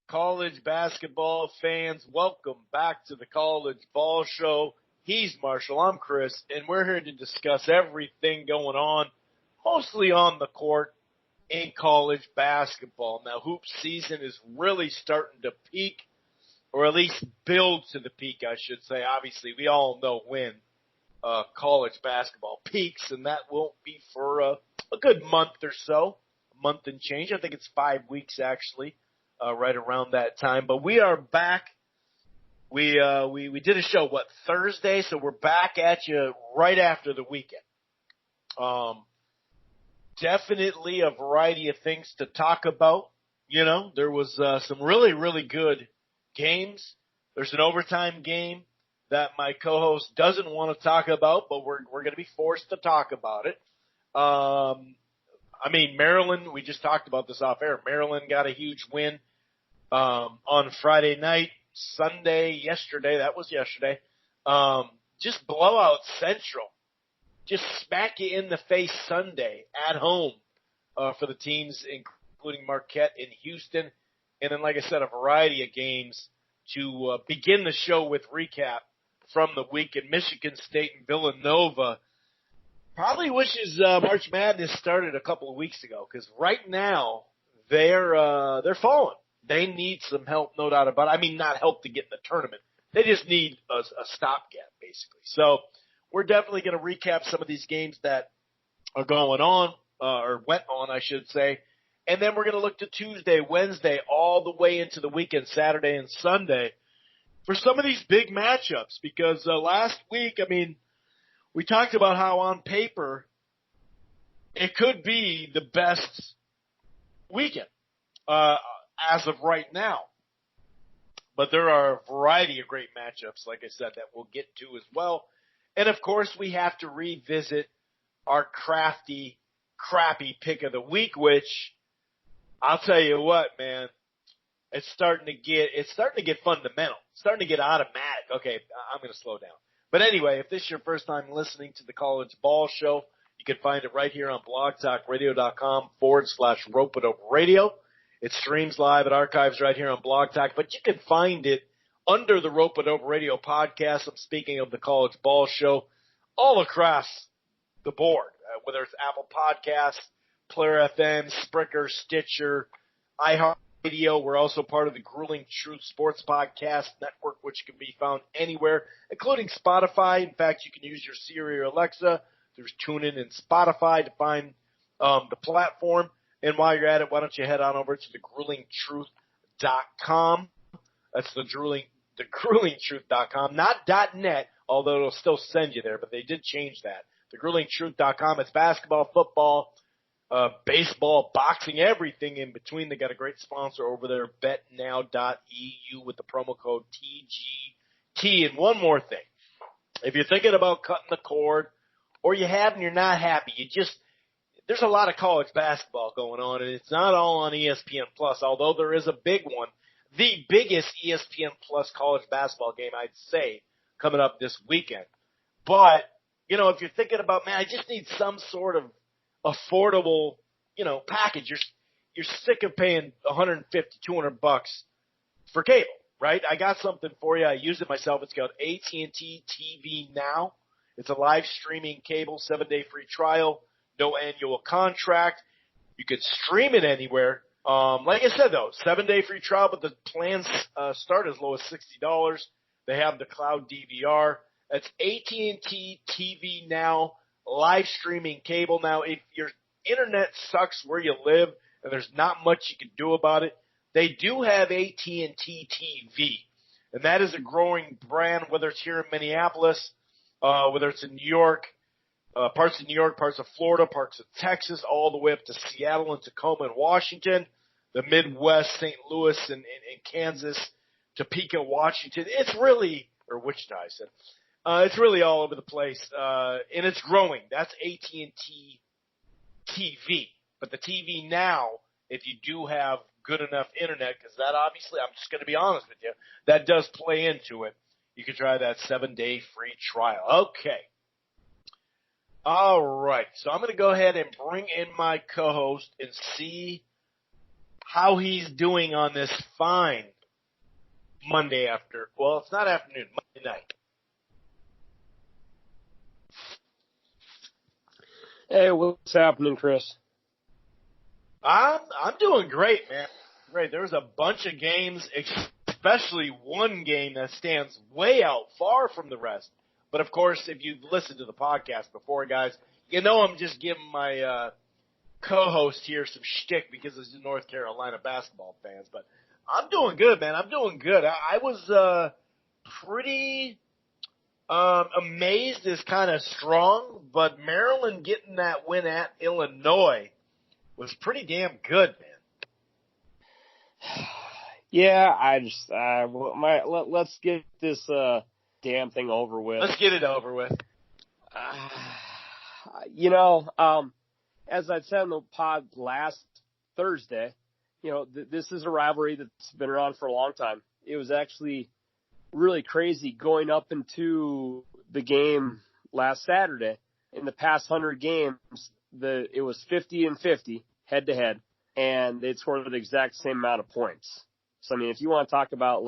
college basketball fans, welcome back to the College Ball Show. He's Marshall, I'm Chris, and we're here to discuss everything going on, mostly on the court in college basketball. Now, hoop season is really starting to peak, or at least build to the peak, I should say. Obviously, we all know when college basketball peaks, and that won't be for a good month or so, a month and change. I think it's 5 weeks, actually. Right around that time. But we are back. We did a show, Thursday? So we're back at you right after the weekend. Definitely a variety of things to talk about. You know, there was some really, really good games. There's an overtime game that my co-host doesn't want to talk about, but we're going to be forced to talk about it. Maryland, we just talked about this off air. Maryland got a huge win on Friday night. Yesterday, just blowout Central. Just smack you in the face Sunday at home for the teams, including Marquette in Houston. And then, like I said, a variety of games to begin the show with recap from the weekend. Michigan State and Villanova. Probably wishes March Madness started a couple of weeks ago, because right now they're falling. They need some help, no doubt about it. I mean, not help to get in the tournament. They just need a stopgap, basically. So we're definitely going to recap some of these games that are going on, or went on, I should say. And then we're going to look to Tuesday, Wednesday, all the way into the weekend, Saturday and Sunday, for some of these big matchups. Because last week, we talked about how on paper it could be the best weekend as of right now. But there are a variety of great matchups, like I said, that we'll get to as well. And, of course, we have to revisit our crappy pick of the week, which I'll tell you what, man, it's starting to get fundamental. It's starting to get automatic. Okay, I'm going to slow down. But anyway, if this is your first time listening to the College Ball Show, you can find it right here on blogtalkradio.com/Rope-It-Up-Radio. It streams live at archives right here on Blog Talk, but you can find it under the Rope-It-Up Radio podcast. I'm speaking of the College Ball Show all across the board, whether it's Apple Podcasts, Player FM, Spreaker, Stitcher, iHeartRadio. We're also part of the Grueling Truth Sports Podcast Network, which can be found anywhere, including Spotify. In fact, you can use your Siri or Alexa. There's TuneIn and Spotify to find the platform. And while you're at it, why don't you head on over to thegruelingtruth.com. That's thegruelingtruth.com, not .net, although it'll still send you there, but they did change that. Thegruelingtruth.com. It's basketball, football, baseball, boxing, everything in between. They got a great sponsor over there, betnow.eu, with the promo code TGT. And one more thing. If you're thinking about cutting the cord, or you have and you're not happy, there's a lot of college basketball going on, and it's not all on ESPN Plus, although there is a big one. The biggest ESPN Plus college basketball game, I'd say, coming up this weekend. But, if you're thinking about, man, I just need some sort of affordable, package. You're sick of paying $150, $200 for cable, right? I got something for you. I use it myself. It's called AT&T TV Now. It's a live streaming cable, 7-day free trial, no annual contract. You can stream it anywhere. Like I said, though, 7-day free trial, but the plans start as low as $60. They have the cloud DVR. That's AT&T TV Now, live streaming cable. Now, if your internet sucks where you live and there's not much you can do about it, they do have AT&T TV, and that is a growing brand, whether it's here in Minneapolis, whether it's in New York, parts of New York, parts of Florida, parts of Texas, all the way up to Seattle and Tacoma and Washington, the Midwest, St. Louis and Kansas, Topeka, Washington. It's really, or Wichita, I said. It's really all over the place, and it's growing. That's AT&T TV. But the TV Now, if you do have good enough internet, because that obviously, I'm just going to be honest with you, that does play into it. You can try that 7-day free trial. Okay. All right. So I'm going to go ahead and bring in my co-host and see how he's doing on this fine Monday it's not afternoon, Monday night. Hey, what's happening, Chris? I'm doing great, man. Great. There's a bunch of games, especially one game that stands way out far from the rest. But of course, if you've listened to the podcast before, guys, you know I'm just giving my co-host here some shtick because it's North Carolina basketball fans. But I'm doing good, man. I'm doing good. I was pretty amazed is kind of strong, but Maryland getting that win at Illinois was pretty damn good, man. Yeah, I just let's get this damn thing over with. Let's get it over with. As I said on the pod last Thursday, this is a rivalry that's been around for a long time. It was actually really crazy going up into the game last Saturday. In the past 100 games, it was 50-50 head-to-head, and they'd scored the exact same amount of points. So, I mean, if you want to talk about,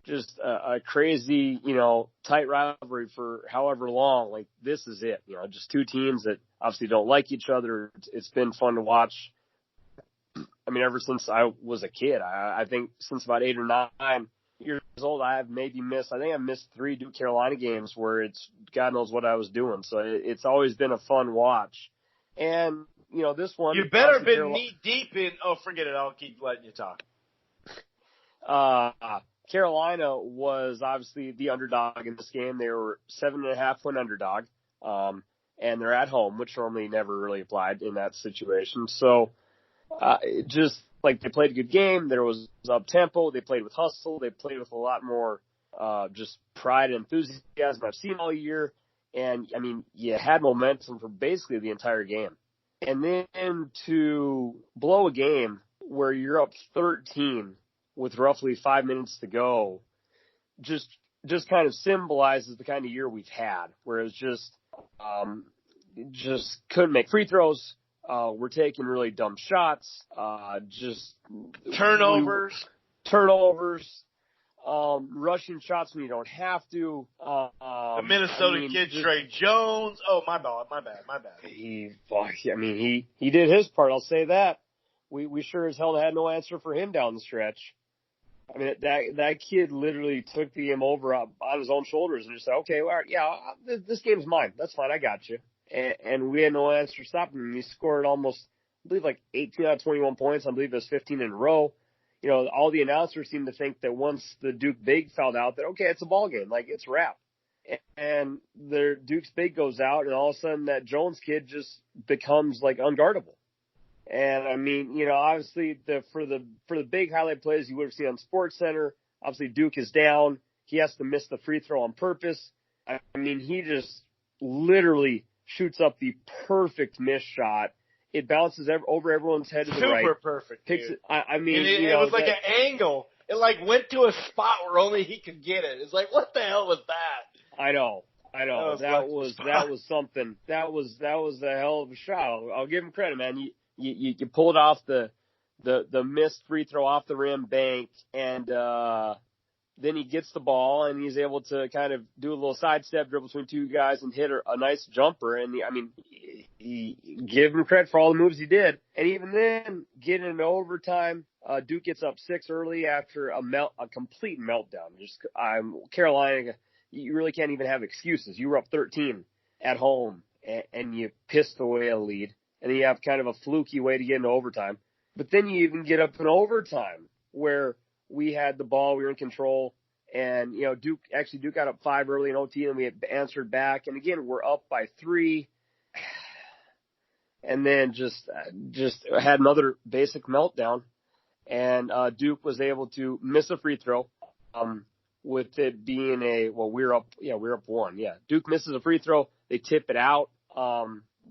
just a crazy, tight rivalry for however long, this is it. Just two teams that obviously don't like each other. It's been fun to watch. I mean, ever since I was a kid, I think since about 8 or 9 years old, I've missed 3 Duke Carolina games where it's God knows what I was doing. So it's always been a fun watch. And, this one. You better have been knee deep in. Oh, forget it. I'll keep letting you talk. Carolina was obviously the underdog in this game. They were 7.5-point underdog. And they're at home, which normally never really applied in that situation. So, they played a good game. There was up tempo. They played with hustle. They played with a lot more, just pride and enthusiasm I've seen all year. And I mean, you had momentum for basically the entire game. And then to blow a game where you're up 13 with roughly 5 minutes to go, just kind of symbolizes the kind of year we've had, where it's just couldn't make free throws. We're taking really dumb shots, just turnovers, rushing shots when you don't have to. The Minnesota kid, Trey Jones. Oh, my bad. He did his part. I'll say that. We sure as hell had no answer for him down the stretch. I mean, that kid literally took the game over on his own shoulders and just said, okay, well, yeah, this game's mine. That's fine. I got you. And we had no answer stopping him. He scored almost, I believe, 18 out of 21 points. I believe it was 15 in a row. All the announcers seem to think that once the Duke big fouled out, that, okay, it's a ball game. It's a wrap. And their Duke's big goes out, and all of a sudden that Jones kid just becomes, unguardable. And, I mean, obviously for the big highlight plays you would have seen on SportsCenter, obviously Duke is down. He has to miss the free throw on purpose. I mean, he just literally shoots up the perfect miss shot. It bounces over everyone's head to the right. Super perfect, dude. It was like an angle. It went to a spot where only he could get it. It's what the hell was that? I know. That was something. That was a hell of a shot. I'll give him credit, man. You pulled off the missed free throw off the rim bank, and then he gets the ball and he's able to kind of do a little sidestep dribble between two guys and hit a nice jumper. And he give him credit for all the moves he did. And even then, getting into overtime, Duke gets up 6 early after a complete meltdown. Carolina, you really can't even have excuses. You were up 13 at home and you pissed away a lead. And then you have kind of a fluky way to get into overtime. But then you even get up in overtime where we had the ball, we were in control, and, Duke got up 5 early in OT, and we had answered back. And again, we're up by 3. And then just had another basic meltdown. And Duke was able to miss a free throw, with it being we're up 1. Yeah. Duke misses a free throw. They tip it out,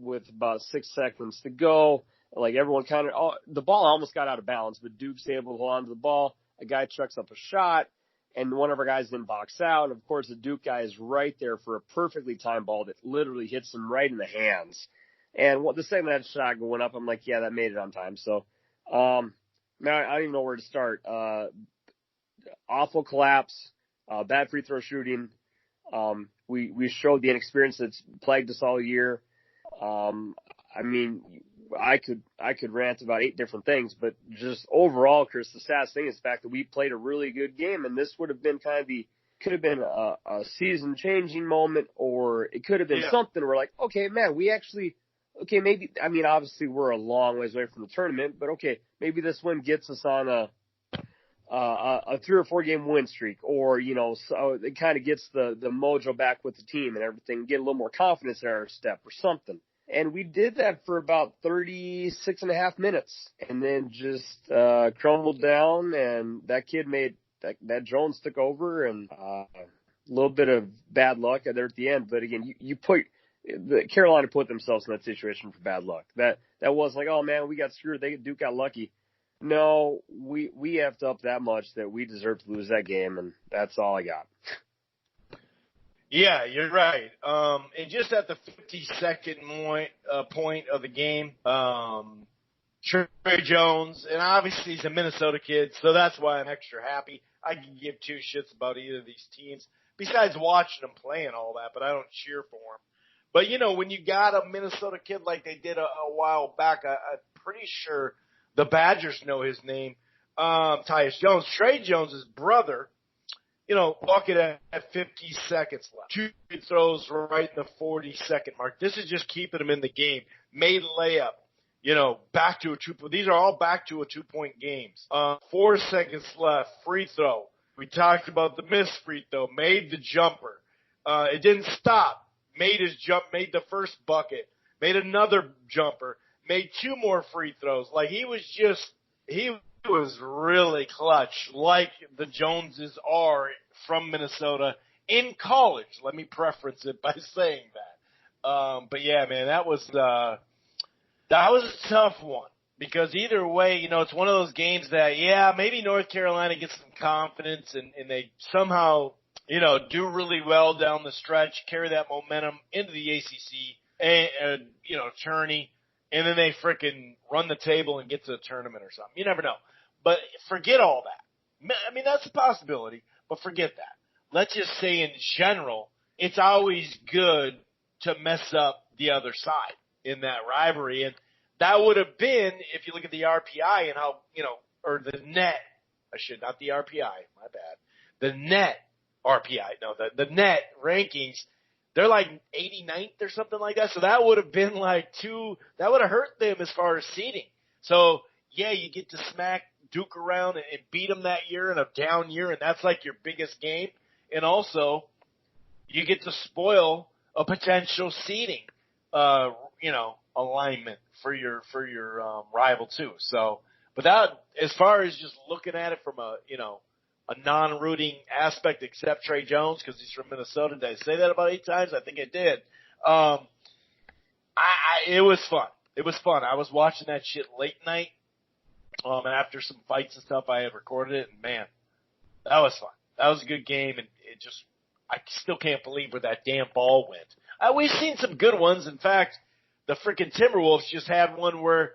with about 6 seconds to go. Everyone the ball almost got out of bounds, but Duke's able to hold on to the ball. A guy chucks up a shot, and one of our guys didn't box out. And of course, the Duke guy is right there for a perfectly timed ball that literally hits him right in the hands. And the second that shot going up, I'm like, yeah, that made it on time. So Man, I don't even know where to start. Awful collapse, bad free throw shooting. We showed the inexperience that's plagued us all year. I mean, I could rant about 8 different things, but just overall, Chris, the saddest thing is the fact that we played a really good game, and this would have been could have been a season changing moment, or it could have been something where like, okay, man, maybe, I mean, obviously we're a long ways away from the tournament, but okay, maybe this win gets us on a 3 or 4 game win streak, or, so it kind of gets the mojo back with the team and everything, get a little more confidence in our step or something. And we did that for about 36 and a half minutes, and then just crumbled down, and that kid made that Jones took over, and a little bit of bad luck there at the end. But again, Carolina put themselves in that situation for bad luck. That was like, oh man, we got screwed. Duke got lucky. No, we effed up that much that we deserve to lose that game, and that's all I got. Yeah, you're right. And just at the 52nd point of the game, Trey Jones, and obviously he's a Minnesota kid, so that's why I'm extra happy. I can give 2 shits about either of these teams, besides watching them play and all that, but I don't cheer for them. But, when you got a Minnesota kid like they did a while back, I'm pretty sure the Badgers know his name, Tyus Jones. Trey Jones' brother, bucket at 50 seconds left. 2 free throws right in the 40-second mark. This is just keeping him in the game. Made layup. Back to these are all back to a 2-point games. 4 seconds left, free throw. We talked about the missed free throw, made the jumper. It didn't stop. Made his jump, made the first bucket, made another jumper, made 2 more free throws. Like he was really clutch, like the Joneses are from Minnesota in college. Let me preference it by saying that. But yeah, man, that was a tough one, because either way, it's one of those games that, maybe North Carolina gets some confidence and they somehow, do really well down the stretch, carry that momentum into the ACC and tourney, and then they frickin' run the table and get to the tournament or something. You never know. But forget all that. I mean, that's a possibility, but forget that. Let's just say in general, it's always good to mess up the other side in that rivalry. And that would have been, if you look at the RPI and how, or the net, not the RPI, my bad. The net RPI, no, the net rankings, they're like 89th or something like that. So that would have been that would have hurt them as far as seeding. So yeah, you get to smack Duke around and beat them that year in a down year, and that's like your biggest game. And also, you get to spoil a potential seeding, alignment for your rival too. So, but that, as far as just looking at it from a non-rooting aspect, except Trey Jones, because he's from Minnesota. Did I say that about 8 times? I think I did. It was fun. It was fun. I was watching that shit late night. And after some fights and stuff, I had recorded it, and man, that was fun. That was a good game, and I still can't believe where that damn ball went. We've seen some good ones. In fact, the freaking Timberwolves just had one where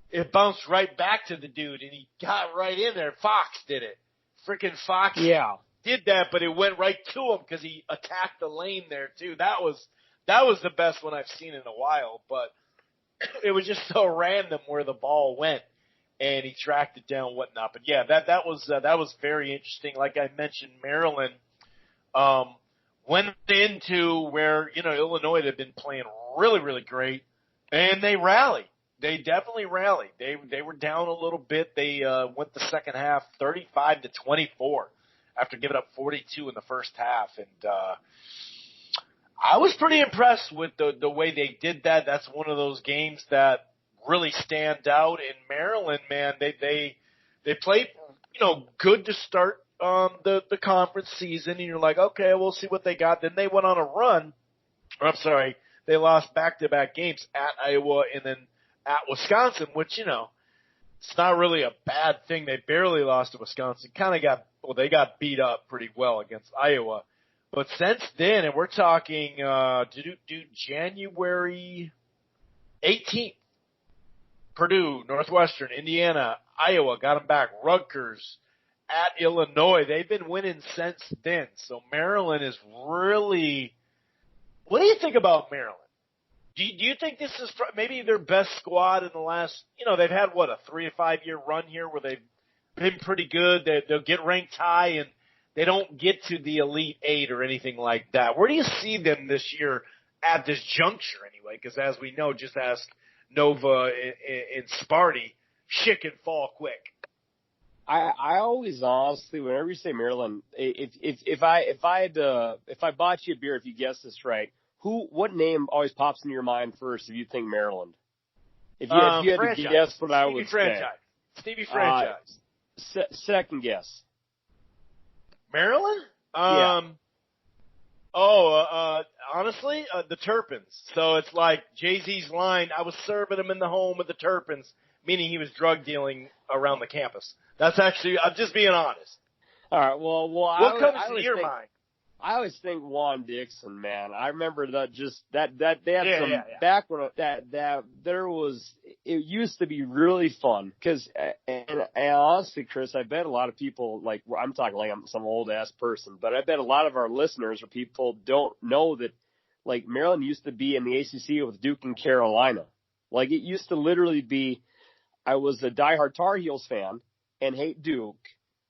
it bounced right back to the dude, and he got right in there. Fox did it. Freaking Fox did that, but it went right to him because he attacked the lane there too. That was the best one I've seen in a while, but it was just so random where the ball went, and he tracked it down, whatnot. But yeah, that was very interesting. Like I mentioned, Maryland went into where Illinois had been playing really, really great, and they rallied. They definitely rallied. They were down a little bit. They went the second half 35-24 after giving up 42 in the first half, and I was pretty impressed with the way they did that. That's one of those games that really stand out. In Maryland, man, they played good to start the conference season, and you're like, okay, we'll see what they got. Then they went on a run. They lost back-to-back games at Iowa and then at Wisconsin, which, it's not really a bad thing. They barely lost to Wisconsin. They got beat up pretty well against Iowa. But since then, and we're talking, January 18th, Purdue, Northwestern, Indiana, Iowa got them back. Rutgers, at Illinois. They've been winning since then. So Maryland is really – what do you think about Maryland? Do you think this is maybe their best squad in the last – they've had, a 3 to 5 year run here where they've been pretty good. They'll get ranked high, and they don't get to the Elite Eight or anything like that. Where do you see them this year at this juncture anyway? Because as we know, just ask Nova and Sparty, shit can fall quick. I always honestly, whenever you say Maryland, if I bought you a beer, if you guessed this right, what name always pops into your mind first if you think Maryland? If you had to guess what I would say. Stevie Franchise. Second guess. Maryland? Yeah. Honestly, the Turpins. So it's like Jay-Z's line, I was serving him in the home with the Turpins, meaning he was drug dealing around the campus. That's actually, I'm just being honest. All right, well, what comes to your mind? I always think Juan Dixon, man. I remember that they had back when that there was, it used to be really fun because, and honestly, Chris, I bet a lot of people, like, I'm talking like I'm some old ass person, but I bet a lot of our listeners or people don't know that, like, Maryland used to be in the ACC with Duke and Carolina. Like, it used to literally be, I was a diehard Tar Heels fan and hate Duke.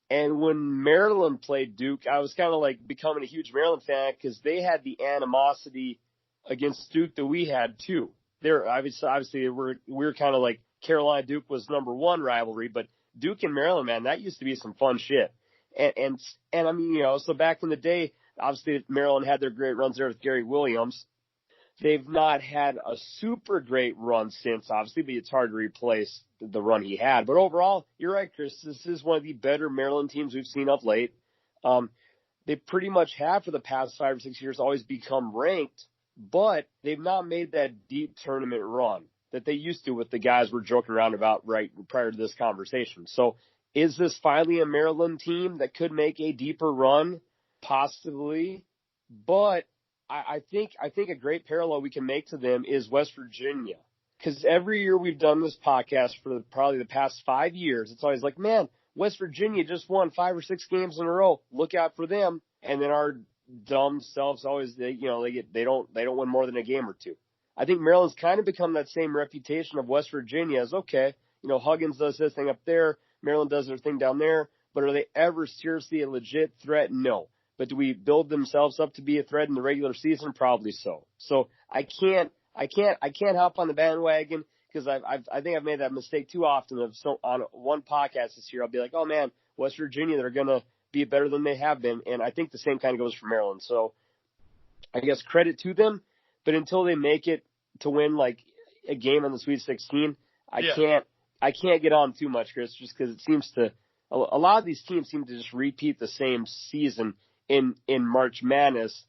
And when Maryland played Duke, I was kind of like becoming a huge Maryland fan because they had the animosity against Duke that we had too. They're obviously we're kind of like Carolina Duke was number one rivalry, but Duke and Maryland, man, that used to be some fun shit. And I mean, so back in the day, obviously Maryland had their great runs there with Gary Williams. They've not had a super great run since, obviously, but it's hard to replace the run he had. But overall, you're right, Chris. This is one of the better Maryland teams we've seen of late. They pretty much have for the past 5 or 6 years always become ranked, but they've not made that deep tournament run that they used to with the guys we're joking around about right prior to this conversation. So is this finally a Maryland team that could make a deeper run? Possibly, but I think a great parallel we can make to them is West Virginia. Because every year we've done this podcast for probably the past 5 years, it's always like, man, West Virginia just won 5 or 6 games in a row. Look out for them. And then our dumb selves always, they don't win more than a game or two. I think Maryland's kind of become that same reputation of West Virginia as, okay, Huggins does his thing up there, Maryland does their thing down there, but are they ever seriously a legit threat? No. But do we build themselves up to be a threat in the regular season? Probably so. So I can't hop on the bandwagon because I think I've made that mistake too often. On one podcast this year, I'll be like, oh man, West Virginia, they're gonna be better than they have been, and I think the same kind of goes for Maryland. So I guess credit to them, but until they make it to win like a game in the Sweet 16, I can't get on too much, Chris, just because it seems to a lot of these teams seem to just repeat the same season in March Madness.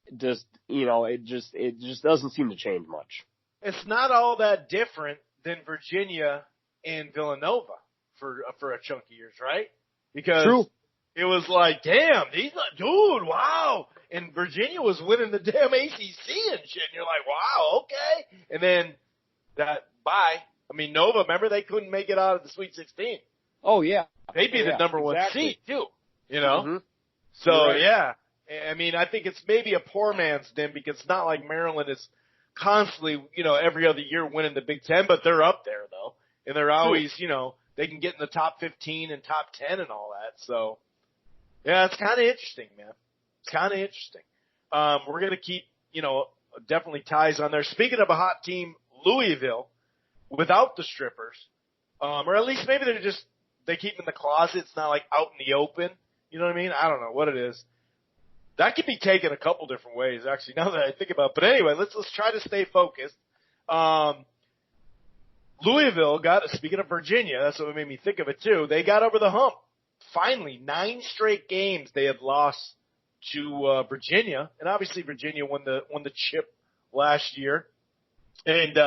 It just doesn't seem to change much. It's not all that different than Virginia and Villanova for a chunk of years, right? Because True. It was like, damn, dude, wow. And Virginia was winning the damn ACC and shit. And you're like, wow, okay. And then bye. I mean, Nova, remember they couldn't make it out of the Sweet 16. Oh yeah. They'd be the number one seed too, Mm-hmm. So, right. yeah, I mean, I think it's maybe a poor man's den because it's not like Maryland is constantly, every other year winning the Big Ten, but they're up there, though. And they're always, they can get in the top 15 and top 10 and all that. So, yeah, it's kind of interesting, man. It's kind of interesting. We're going to keep, definitely ties on there. Speaking of a hot team, Louisville, without the strippers, or at least maybe they keep them in the closet. It's not like out in the open. You know what I mean? I don't know what it is. That could be taken a couple different ways, actually, now that I think about it. But anyway, let's try to stay focused. Louisville speaking of Virginia, that's what made me think of it too. They got over the hump. Finally, 9 straight games they had lost to Virginia. And obviously Virginia won the chip last year. And,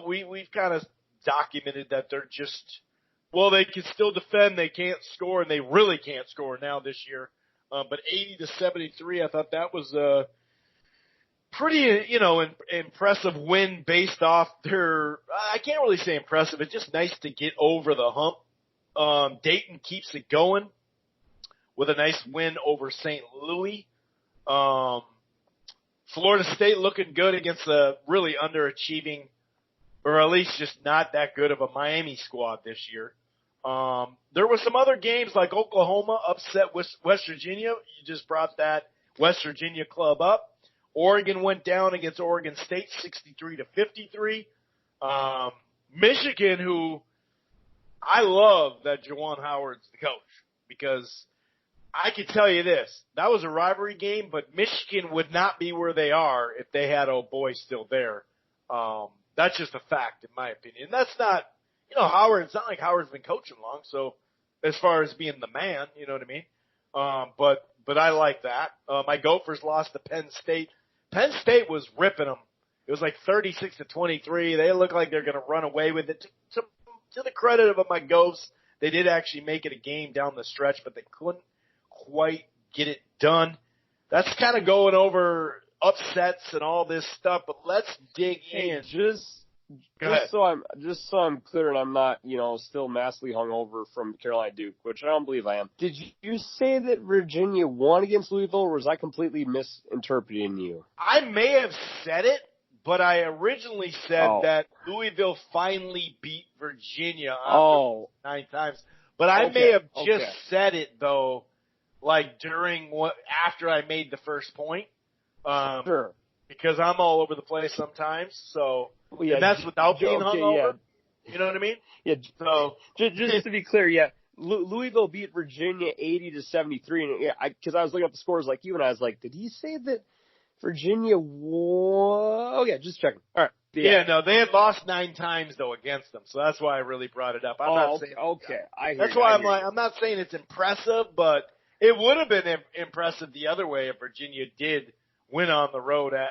we've kind of documented that they're just, they can still defend, they can't score, and they really can't score now this year. But 80-73, I thought that was pretty, impressive win based off their, I can't really say impressive. It's just nice to get over the hump. Dayton keeps it going with a nice win over St. Louis. Florida State looking good against a really underachieving, or at least just not that good of a Miami squad this year. There were some other games like Oklahoma upset West Virginia. You just brought that West Virginia club up. Oregon went down against Oregon State 63-53. Michigan, who I love that Juwan Howard's the coach, because I can tell you this, that was a rivalry game, but Michigan would not be where they are if they had old boy still there. That's just a fact, in my opinion. That's not, Howard, it's not like Howard's been coaching long, so as far as being the man, you know what I mean? But I like that. My Gophers lost to Penn State. Penn State was ripping them. It was like 36-23. They look like they're going to run away with it. To the credit of my Gophs, they did actually make it a game down the stretch, but they couldn't quite get it done. That's kind of going over upsets and all this stuff, but let's dig in. Just so I'm clear and I'm not, still massively hungover from Carolina Duke, which I don't believe I am. Did you say that Virginia won against Louisville, or was I completely misinterpreting you? I may have said it, but I originally said that Louisville finally beat Virginia 9 times. But I may have just said it though, like after I made the first point. Sure. Because I'm all over the place sometimes, so and that's without being hungover. Yeah. You know what I mean? Yeah. So just to be clear, Louisville beat Virginia 80-73, and because I was looking up the scores like you, and I was like, did he say that Virginia won? Oh yeah, just checking. All right. Yeah, no, they had lost 9 times though against them, so that's why I really brought it up. I'm not saying that's why I'm not saying it's impressive, but it would have been impressive the other way if Virginia did win on the road at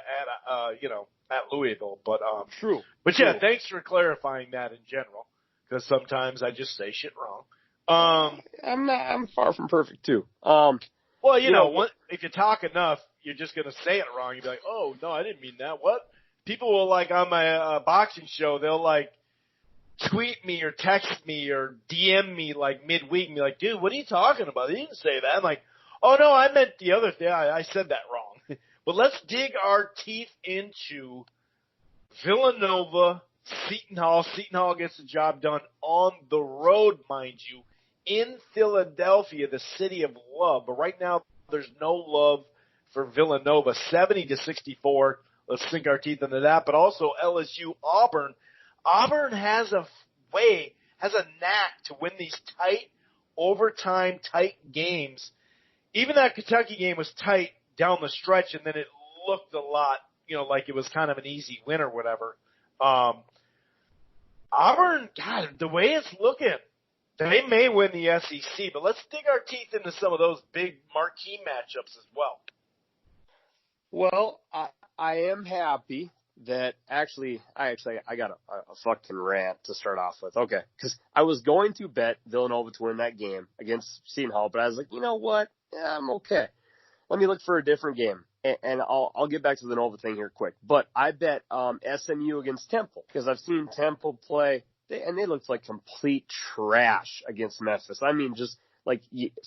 Louisville, but true. But yeah, thanks for clarifying that in general, because sometimes I just say shit wrong. I'm far from perfect too. Well, if you talk enough, you're just gonna say it wrong. You'll be like, oh no, I didn't mean that. What? People will on my boxing show, they'll tweet me or text me or DM me midweek and be like, dude, what are you talking about? They didn't say that. I'm like, oh no, I meant the other thing. I said that wrong. But let's dig our teeth into Villanova, Seton Hall. Seton Hall gets the job done on the road, mind you, in Philadelphia, the city of love. But right now, there's no love for Villanova. 70-64. Let's sink our teeth into that. But also LSU, Auburn. Auburn has a knack to win these tight, overtime, tight games. Even that Kentucky game was tight down the stretch, and then it looked a lot, like it was kind of an easy win or whatever. Auburn, God, the way it's looking, they may win the SEC, but let's dig our teeth into some of those big marquee matchups as well. Well, I am happy that I got a fucking rant to start off with. Okay, because I was going to bet Villanova to win that game against Seton Hall, but I was like, you know what? Yeah, I'm okay. Let me look for a different game, and I'll get back to the Nova thing here quick. But I bet SMU against Temple, because I've seen Temple play, and they looked like complete trash against Memphis. I mean, just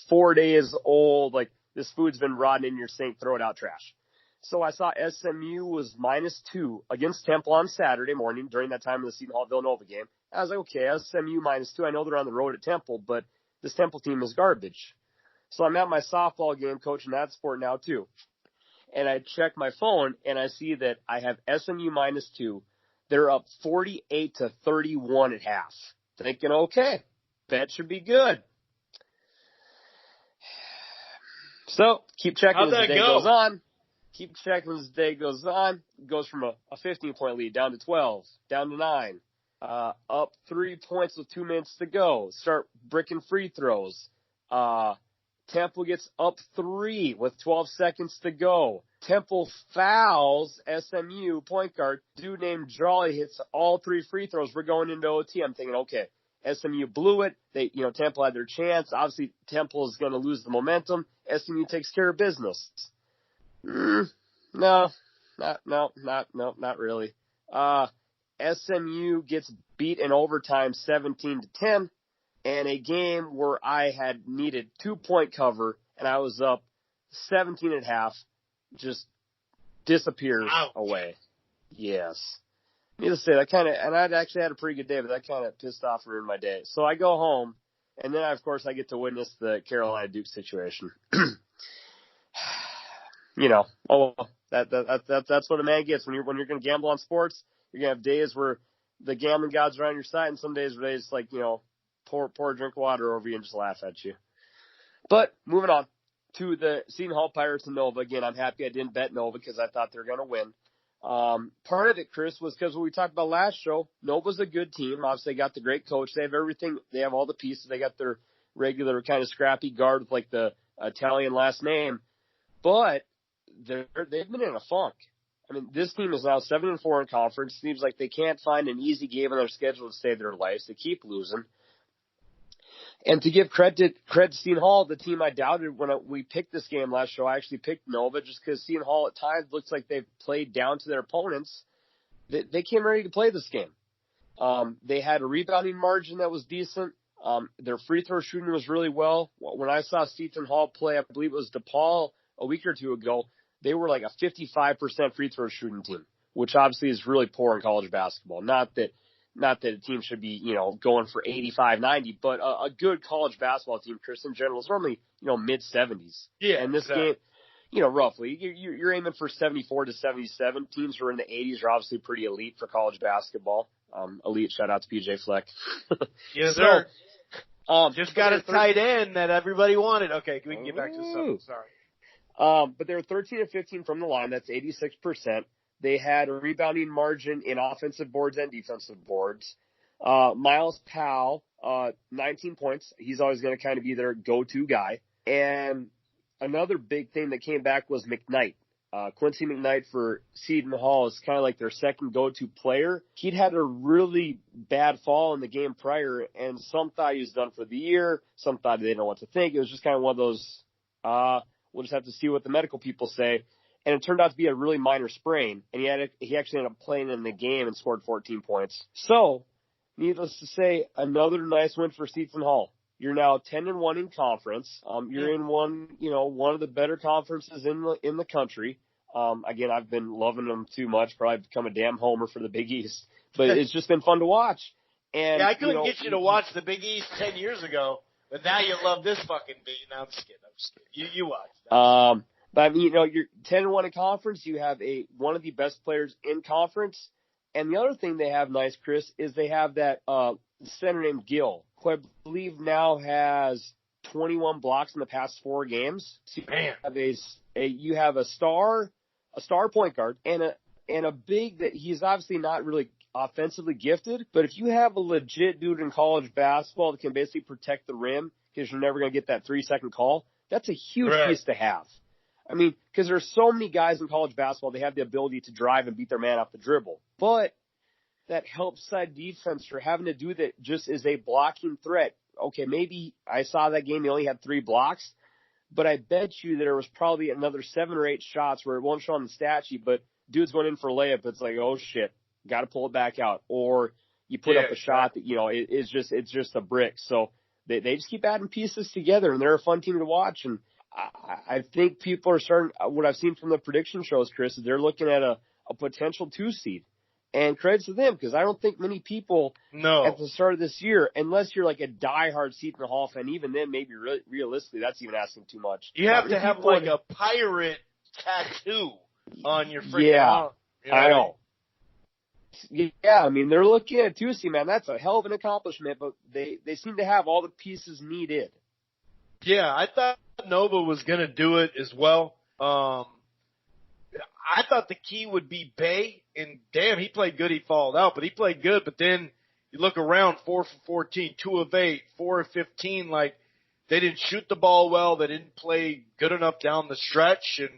4 days old, this food's been rotting in your sink, throw it out, trash. So I saw SMU was -2 against Temple on Saturday morning during that time of the Seton Hall Villanova game. I was like, okay, SMU -2. I know they're on the road at Temple, but this Temple team is garbage. So I'm at my softball game coaching that sport now too. And I check my phone and I see that I have SMU -2. They're up 48-31 at half. Thinking, okay, that should be good. So keep checking as the day goes on. Keep checking as the day goes on. It goes from a 15-point lead down to 12, down to 9. Up 3 points with 2 minutes to go. Start bricking free throws. Temple gets up 3 with 12 seconds to go. Temple fouls SMU point guard. Dude named Jolly hits all 3 free throws. We're going into OT. I'm thinking, okay, SMU blew it. Temple had their chance. Obviously, Temple is going to lose the momentum. SMU takes care of business. No, Not really. SMU gets beat in overtime 17-10, and a game where I had needed 2-point cover and I was up 17 at half just disappears away. Yes. Needless to say, and I'd actually had a pretty good day, but that kind of pissed off and ruined my day. So I go home, and then, of course, I get to witness the Carolina Duke situation. That's what a man gets when you're going to gamble on sports. You're going to have days where the gambling gods are on your side, and some days where they just pour a drink of water over you and just laugh at you. But moving on to the Seton Hall Pirates and Nova. Again, I'm happy I didn't bet Nova because I thought they were going to win. Part of it, Chris, was because what we talked about last show, Nova's a good team. Obviously, they got the great coach. They have everything. They have all the pieces. They got their regular kind of scrappy guard with the Italian last name. But they've been in a funk. I mean, this team is now 7-4 in conference. Seems like they can't find an easy game on their schedule to save their lives. They keep losing. And to give credit to Seton Hall, the team I doubted when we picked this game last show, I actually picked Nova just because Seton Hall at times looks like they've played down to their opponents. They came ready to play this game. They had a rebounding margin that was decent. Their free throw shooting was really well. When I saw Seton Hall play, I believe it was DePaul a week or two ago, they were like a 55% free throw shooting team, which obviously is really poor in college basketball. Not that a team should be, going for 85, 90, but a good college basketball team, Chris, in general, is normally, mid-70s. Yeah. And this game, roughly, you're aiming for 74 to 77. Teams who are in the 80s are obviously pretty elite for college basketball. Elite, shout out to PJ Fleck. Yes, sir. Just got a tight end that everybody wanted. Okay, we can get back to the subject. Sorry. But they were 13 of 15 from the line. That's 86%. They had a rebounding margin in offensive boards and defensive boards. Miles Powell, 19 points. He's always going to kind of be their go-to guy. And another big thing that came back was McKnight. Quincy McKnight for Seton Hall is kind of like their second go-to player. He'd had a really bad fall in the game prior, and some thought he was done for the year. Some thought they didn't know what to think. It was just kind of one of those, we'll just have to see what the medical people say. And it turned out to be a really minor sprain, and he actually ended up playing in the game and scored 14 points. So, needless to say, another nice win for Seton Hall. You're now 10-1 in conference. You're in one of the better conferences in the country. Again, I've been loving them too much. Probably become a damn homer for the Big East, but it's just been fun to watch. And yeah, I couldn't get you to watch the Big East 10 years ago, but now you love this fucking beat. No, I'm just kidding. You watch. But I mean, you're 10-1 in conference. You have one of the best players in conference. And the other thing they have nice, Chris, is they have that center named Gill, who I believe now has 21 blocks in the past 4 games. So you have a star point guard and a big that he's obviously not really offensively gifted. But if you have a legit dude in college basketball that can basically protect the rim because you're never going to get that 3-second call, that's a huge piece to have. I mean, because there's so many guys in college basketball, they have the ability to drive and beat their man off the dribble. But that help side defense for having to do that just as a blocking threat. Okay, maybe I saw that game, he only had 3 blocks, but I bet you there was probably another 7 or 8 shots where it won't show on the stat sheet, but dude's going in for a layup. It's like, oh shit, got to pull it back out. Or you put up a shot that, it's just a brick. So they just keep adding pieces together, and they're a fun team to watch. And I think people are starting, what I've seen from the prediction shows, Chris, is they're looking at a potential 2 seed. And credit to them, because I don't think many people at the start of this year, unless you're like a diehard Seton Hall fan, even then maybe realistically that's even asking too much. You have to have like a pirate tattoo on your freaking arm. I know. Yeah, I mean, they're looking at 2 seed, man. That's a hell of an accomplishment, but they seem to have all the pieces needed. Yeah, I thought Nova was going to do it as well. I thought the key would be Bay, and damn, he played good. He fouled out, but he played good. But then you look around, 4 for 14, 2 of 8, 4 of 15. Like, they didn't shoot the ball well. They didn't play good enough down the stretch. And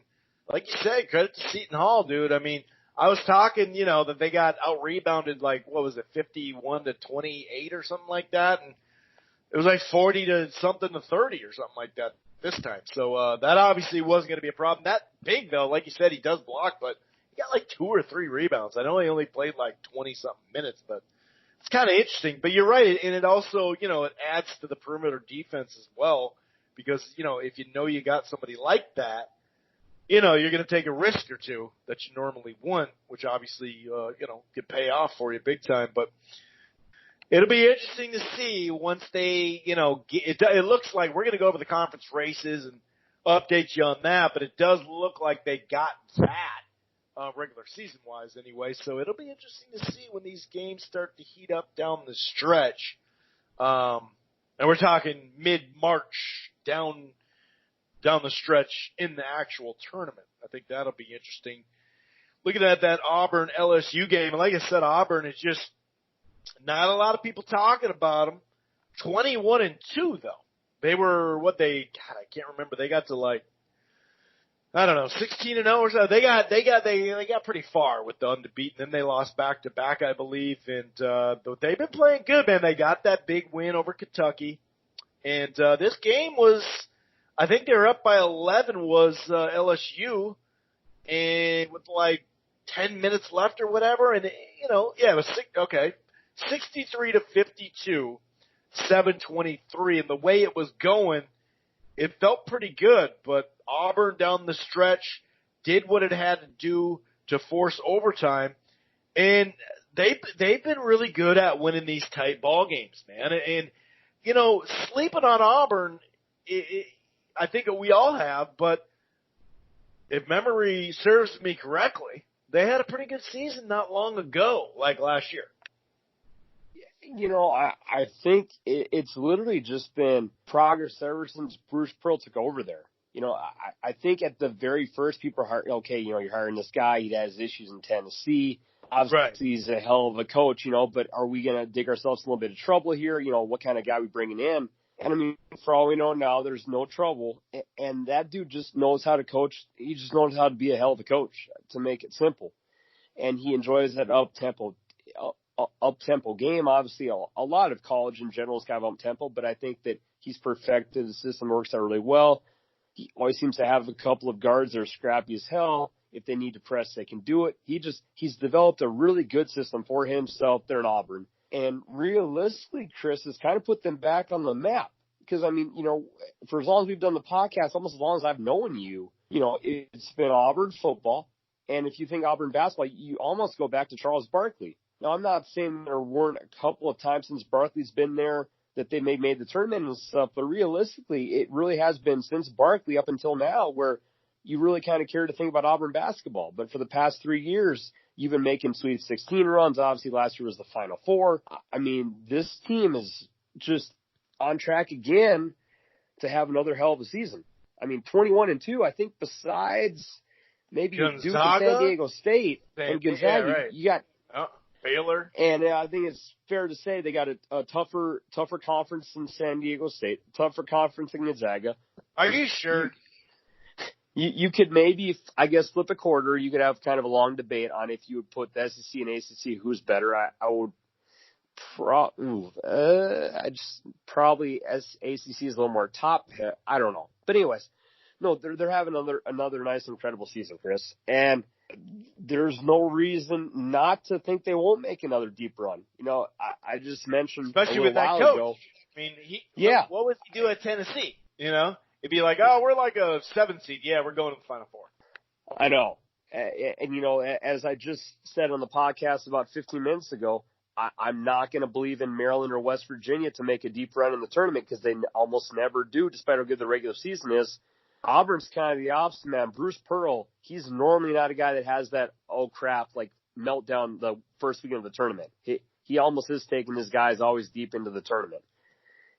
like you said, credit to Seton Hall, dude. I mean, I was talking, that they got out-rebounded, like, 51 to 28 or something like that. And it was like 40 to something to 30 or something like that this time. So that obviously wasn't going to be a problem. That big, though, like you said, he does block, but got like 2 or 3 rebounds. I know he only played like 20-something minutes, but it's kind of interesting. But you're right, and it also, it adds to the perimeter defense as well because, if you got somebody like that, you're going to take a risk or two that you normally wouldn't, which obviously, could pay off for you big time. But it'll be interesting to see once they, it looks like we're going to go over the conference races and update you on that, but it does look like they got that, regular season wise anyway. So it'll be interesting to see when these games start to heat up down the stretch. And we're talking mid-March down the stretch in the actual tournament. I think that'll be interesting. Looking at that Auburn LSU game, and like I said, Auburn is just not a lot of people talking about them. 21-2 though. They were I can't remember. They got to 16-0 or so. They got pretty far with the unbeaten. Then they lost back to back, I believe. And they've been playing good, man. They got that big win over Kentucky. And this game was, I think they were up by 11 was LSU, and with 10 minutes left or whatever. And it was 63-52. 7:23, and the way it was going, it felt pretty good, but Auburn down the stretch did what it had to do to force overtime, and they've been really good at winning these tight ball games, man. And sleeping on Auburn, I think we all have, but if memory serves me correctly, they had a pretty good season not long ago, like last year. I think it's literally just been progress ever since Bruce Pearl took over there. I think at the very first people are you're hiring this guy. He has issues in Tennessee. Obviously, right. He's a hell of a coach, but are we going to dig ourselves in a little bit of trouble here? What kind of guy we bringing in? And I mean, for all we know now, there's no trouble. And that dude just knows how to coach. He just knows how to be a hell of a coach, to make it simple. And he enjoys that up-tempo game. Obviously, a lot of college in general is kind of up-tempo, but I think that he's perfected. The system works out really well. He always seems to have a couple of guards that are scrappy as hell. If they need to press, they can do it. He's developed a really good system for himself there in Auburn. And realistically, Chris has kind of put them back on the map. Because, I mean, for as long as we've done the podcast, almost as long as I've known you, it's been Auburn football. And if you think Auburn basketball, you almost go back to Charles Barkley. Now, I'm not saying there weren't a couple of times since Barkley's been there that they made the tournament and stuff, but realistically, it really has been since Barkley up until now where you really kind of care to think about Auburn basketball. But for the past 3 years, you've been making Sweet 16 runs. Obviously, last year was the Final Four. I mean, this team is just on track again to have another hell of a season. I mean, 21-2, I think besides maybe Gonzaga, Duke and San Diego State and Gonzaga, yeah, right. you got Baylor. And I think it's fair to say they got a tougher conference than San Diego State, tougher conference than Gonzaga. Are you sure? You could maybe, I guess, flip a quarter. You could have kind of a long debate on if you would put the SEC and ACC, who's better. I would probably ACC is a little more top. I don't know. But anyways, no, they're having another nice, incredible season, Chris. And there's no reason not to think they won't make another deep run. I just mentioned especially a with that while coach. Ago, I mean, what would he do at Tennessee? It'd be like, oh, we're like a 7th seed. Yeah, we're going to the Final Four. I know. And as I just said on the podcast about 15 minutes ago, I'm not going to believe in Maryland or West Virginia to make a deep run in the tournament because they almost never do, despite how good the regular season is. Auburn's kind of the opposite, man. Bruce Pearl, he's normally not a guy that has that, meltdown the first weekend of the tournament. He almost is taking his guys always deep into the tournament.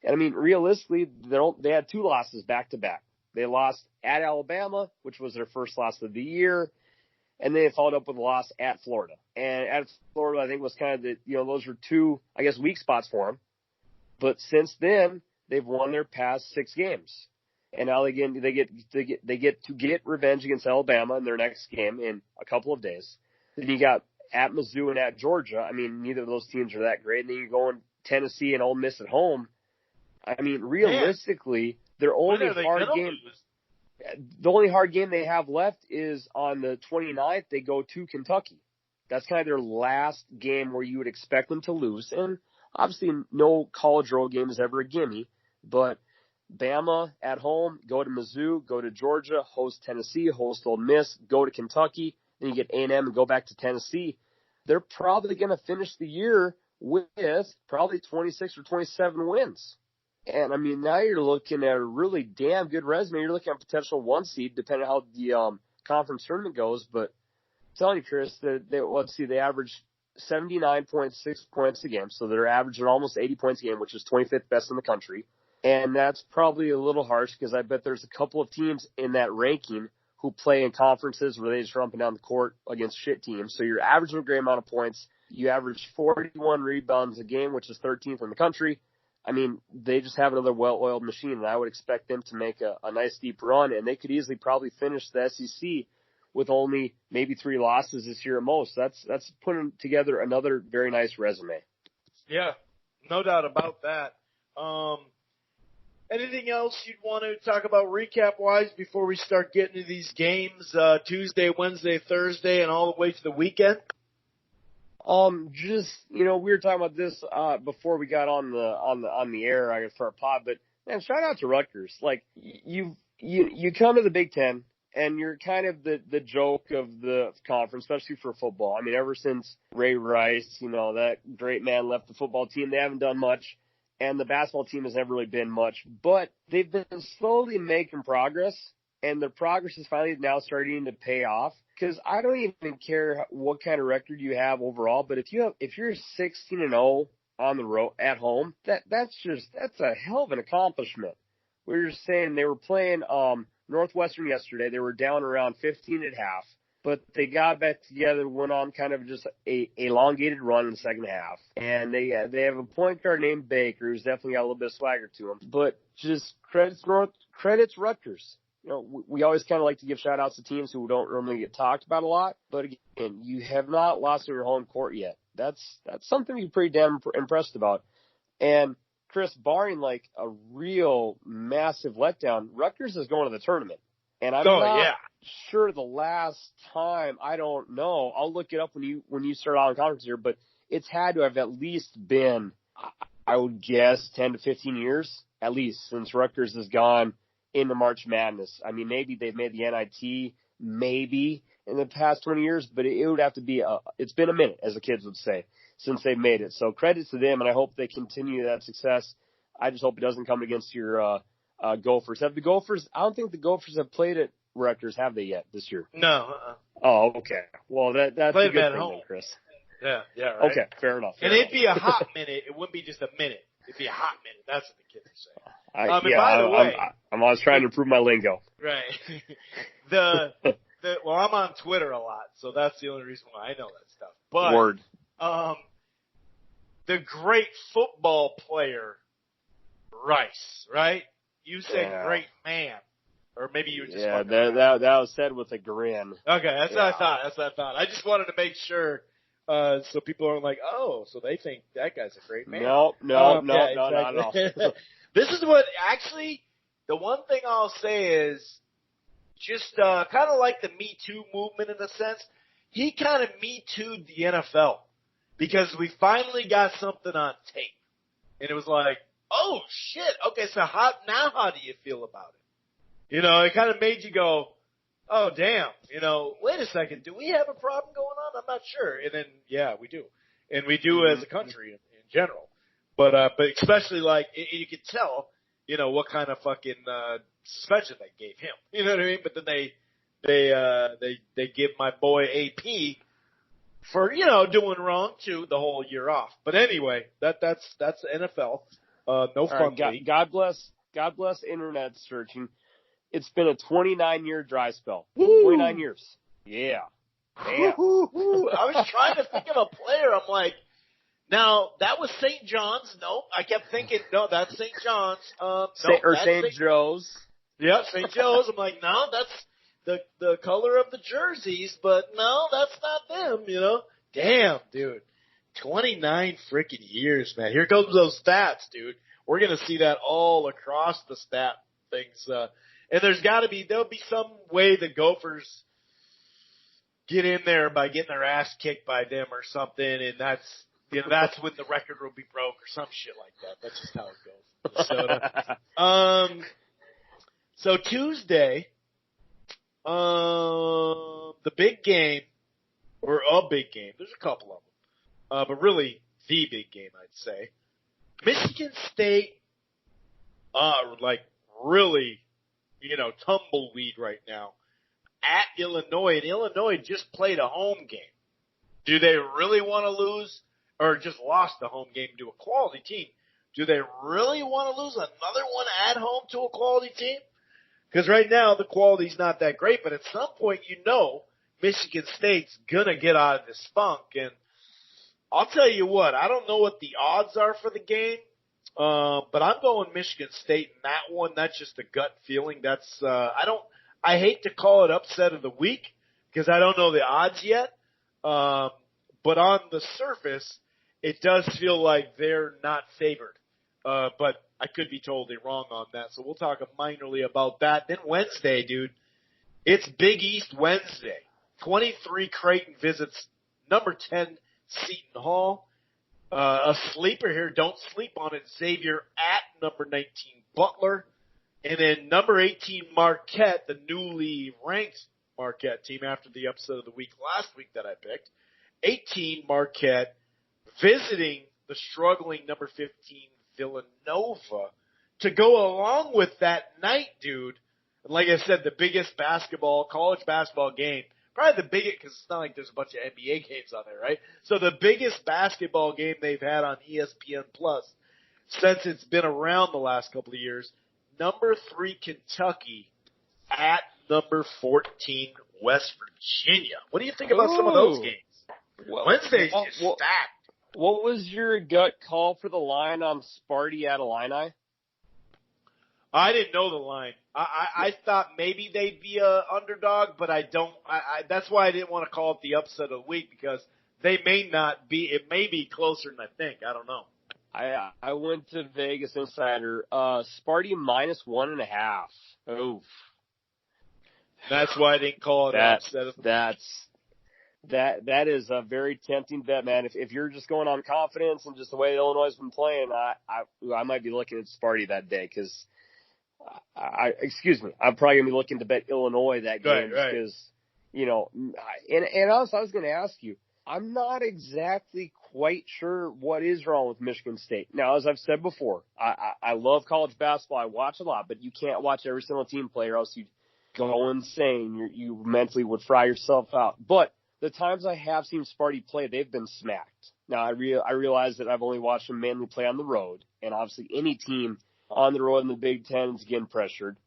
And, I mean, realistically, they had 2 losses back-to-back. They lost at Alabama, which was their first loss of the year, and then they followed up with a loss at Florida. And at Florida, I think, was kind of those were 2, I guess, weak spots for them. But since then, they've won their past 6 games. And now they get to get revenge against Alabama in their next game in a couple of days. Then you got at Mizzou and at Georgia. I mean, neither of those teams are that great. And then you go in Tennessee and Ole Miss at home. I mean, realistically, their only hard game. The only hard game they have left is on the 29th. They go to Kentucky. That's kind of their last game where you would expect them to lose. And obviously no college road game is ever a gimme, but Bama at home, go to Mizzou, go to Georgia, host Tennessee, host Ole Miss, go to Kentucky, then you get A&M and go back to Tennessee. They're probably going to finish the year with probably 26 or 27 wins. And, I mean, now you're looking at a really damn good resume. You're looking at potential 1 seed, depending on how the conference tournament goes. But I'm telling you, Chris, they average 79.6 points a game. So they're averaging almost 80 points a game, which is 25th best in the country. And that's probably a little harsh because I bet there's a couple of teams in that ranking who play in conferences where they just run up and down the court against shit teams. So you're averaging a great amount of points. You average 41 rebounds a game, which is 13th in the country. I mean, they just have another well-oiled machine, and I would expect them to make a nice deep run, and they could easily probably finish the SEC with only maybe 3 losses this year at most. That's putting together another very nice resume. Yeah, no doubt about that. Anything else you'd want to talk about recap-wise before we start getting to these games Tuesday, Wednesday, Thursday, and all the way to the weekend? Just, we were talking about this before we got on the air, I guess, for our pod, but man, shout out to Rutgers. Like, you come to the Big Ten and you're kind of the joke of the conference, especially for football. I mean, ever since Ray Rice, that great man left the football team, they haven't done much. And the basketball team has never really been much, but they've been slowly making progress, and the progress is finally now starting to pay off. Because I don't even care what kind of record you have overall, but if you're 16-0 on the road at home, that's a hell of an accomplishment. We were just saying they were playing Northwestern yesterday. They were down around 15 at half. But they got back together, went on kind of just a elongated run in the second half. And they have a point guard named Baker who's definitely got a little bit of swagger to him. But just credits Rutgers. We always kind of like to give shout outs to teams who don't normally get talked about a lot. But again, you have not lost in your home court yet. That's something to be pretty damn impressed about. And Chris, barring like a real massive letdown, Rutgers is going to the tournament. And I'm not sure the last time, I don't know. I'll look it up when you start out in conference here, but it's had to have at least been, I would guess, 10 to 15 years, at least, since Rutgers has gone into March Madness. I mean, maybe they've made the NIT, maybe, in the past 20 years, but it would have to be, it's been a minute, as the kids would say, since they've made it. So credits to them, and I hope they continue that success. I just hope it doesn't come against your Gophers. I don't think the Gophers have played at Rutgers, have they yet this year? No. Oh, okay. Well, that's a good thing, then, Chris. Yeah, right. Okay, fair enough. And it'd be a hot minute. It wouldn't be just a minute. It'd be a hot minute. That's what the kids are saying. And by the way, I'm always trying to improve my lingo. Right. Well, I'm on Twitter a lot, so that's the only reason why I know that stuff. But Word. The great football player Rice, right? You said great man. Or maybe you were just that was said with a grin. Okay, that's what I thought. I just wanted to make sure so people aren't like, oh, so they think that guy's a great man. No, exactly. Not at all. This is what actually the one thing I'll say is just kind of like the Me Too movement in a sense. He kind of Me Too'd the NFL because we finally got something on tape, and it was like, oh shit, okay, so how do you feel about it? It kind of made you go, oh damn, wait a second, do we have a problem going on? I'm not sure. And then, yeah, we do. And we do as a country in general. But especially like, you could tell, what kind of fucking, suspension they gave him. You know what I mean? But then they give my boy AP for, doing wrong too the whole year off. But anyway, that's NFL. No fun. Right, God bless internet searching. It's been a 29-year dry spell. Woo. 29 years. Yeah. Damn. I was trying to think of a player. I'm like, now that was St. John's. Nope. I kept thinking, no, that's St. John's. St. Joe's. Yep, St. Joe's. I'm like, no, that's the color of the jerseys, but no, that's not them. Damn, dude. 29 freaking years, man. Here comes those stats, dude. We're gonna see that all across the stat things. And there'll be some way the Gophers get in there by getting their ass kicked by them or something, and that's when the record will be broke or some shit like that. That's just how it goes. Minnesota. So Tuesday, the big game, or a big game, there's a couple of them, but really the big game, I'd say. Michigan State, really, tumbleweed right now at Illinois, and Illinois just played a home game. Do they really want to lose, or just lost the home game to a quality team? Do they really want to lose another one at home to a quality team? Because right now the quality's not that great, but at some point Michigan State's gonna get out of this funk. And I'll tell you what, I don't know what the odds are for the game, but I'm going Michigan State in that one. That's just a gut feeling. I hate to call it upset of the week because I don't know the odds yet. But on the surface, it does feel like they're not favored. But I could be totally wrong on that. So we'll talk minorly about that. Then Wednesday, dude, it's Big East Wednesday. 23 Creighton visits number 10 Seton Hall. A sleeper here, don't sleep on it, Xavier at number 19 Butler. And then number 18 Marquette, the newly ranked Marquette team after the upset of the week last week that I picked. 18 Marquette visiting the struggling number 15 Villanova to go along with that night, dude. And like I said, the biggest college basketball game, probably the biggest because it's not like there's a bunch of NBA games on there, right? So the biggest basketball game they've had on ESPN Plus since it's been around the last couple of years. Number 3 Kentucky at number 14 West Virginia. What do you think about some of those games? Wednesday's just stacked. What was your gut call for the line on Sparty at Illini? I didn't know the line. I thought maybe they'd be a underdog, but I don't. That's why I didn't want to call it the upset of the week because they may not be. It may be closer than I think. I don't know. I went to Vegas Insider. Sparty -1.5. Oof. That's why I didn't call it an upset of the week. That is a very tempting bet, man. If you're just going on confidence and just the way Illinois has been playing, I might be looking at Sparty that day because I'm probably gonna be looking to bet Illinois that game because and also I was going to ask you, I'm not exactly quite sure what is wrong with Michigan State. Now, as I've said before, I love college basketball. I watch a lot, but you can't watch every single team play or else you'd go insane. You mentally would fry yourself out. But the times I have seen Sparty play, they've been smacked. Now, I realize that I've only watched them mainly play on the road, and obviously any team on the road in the Big Ten is getting pressured.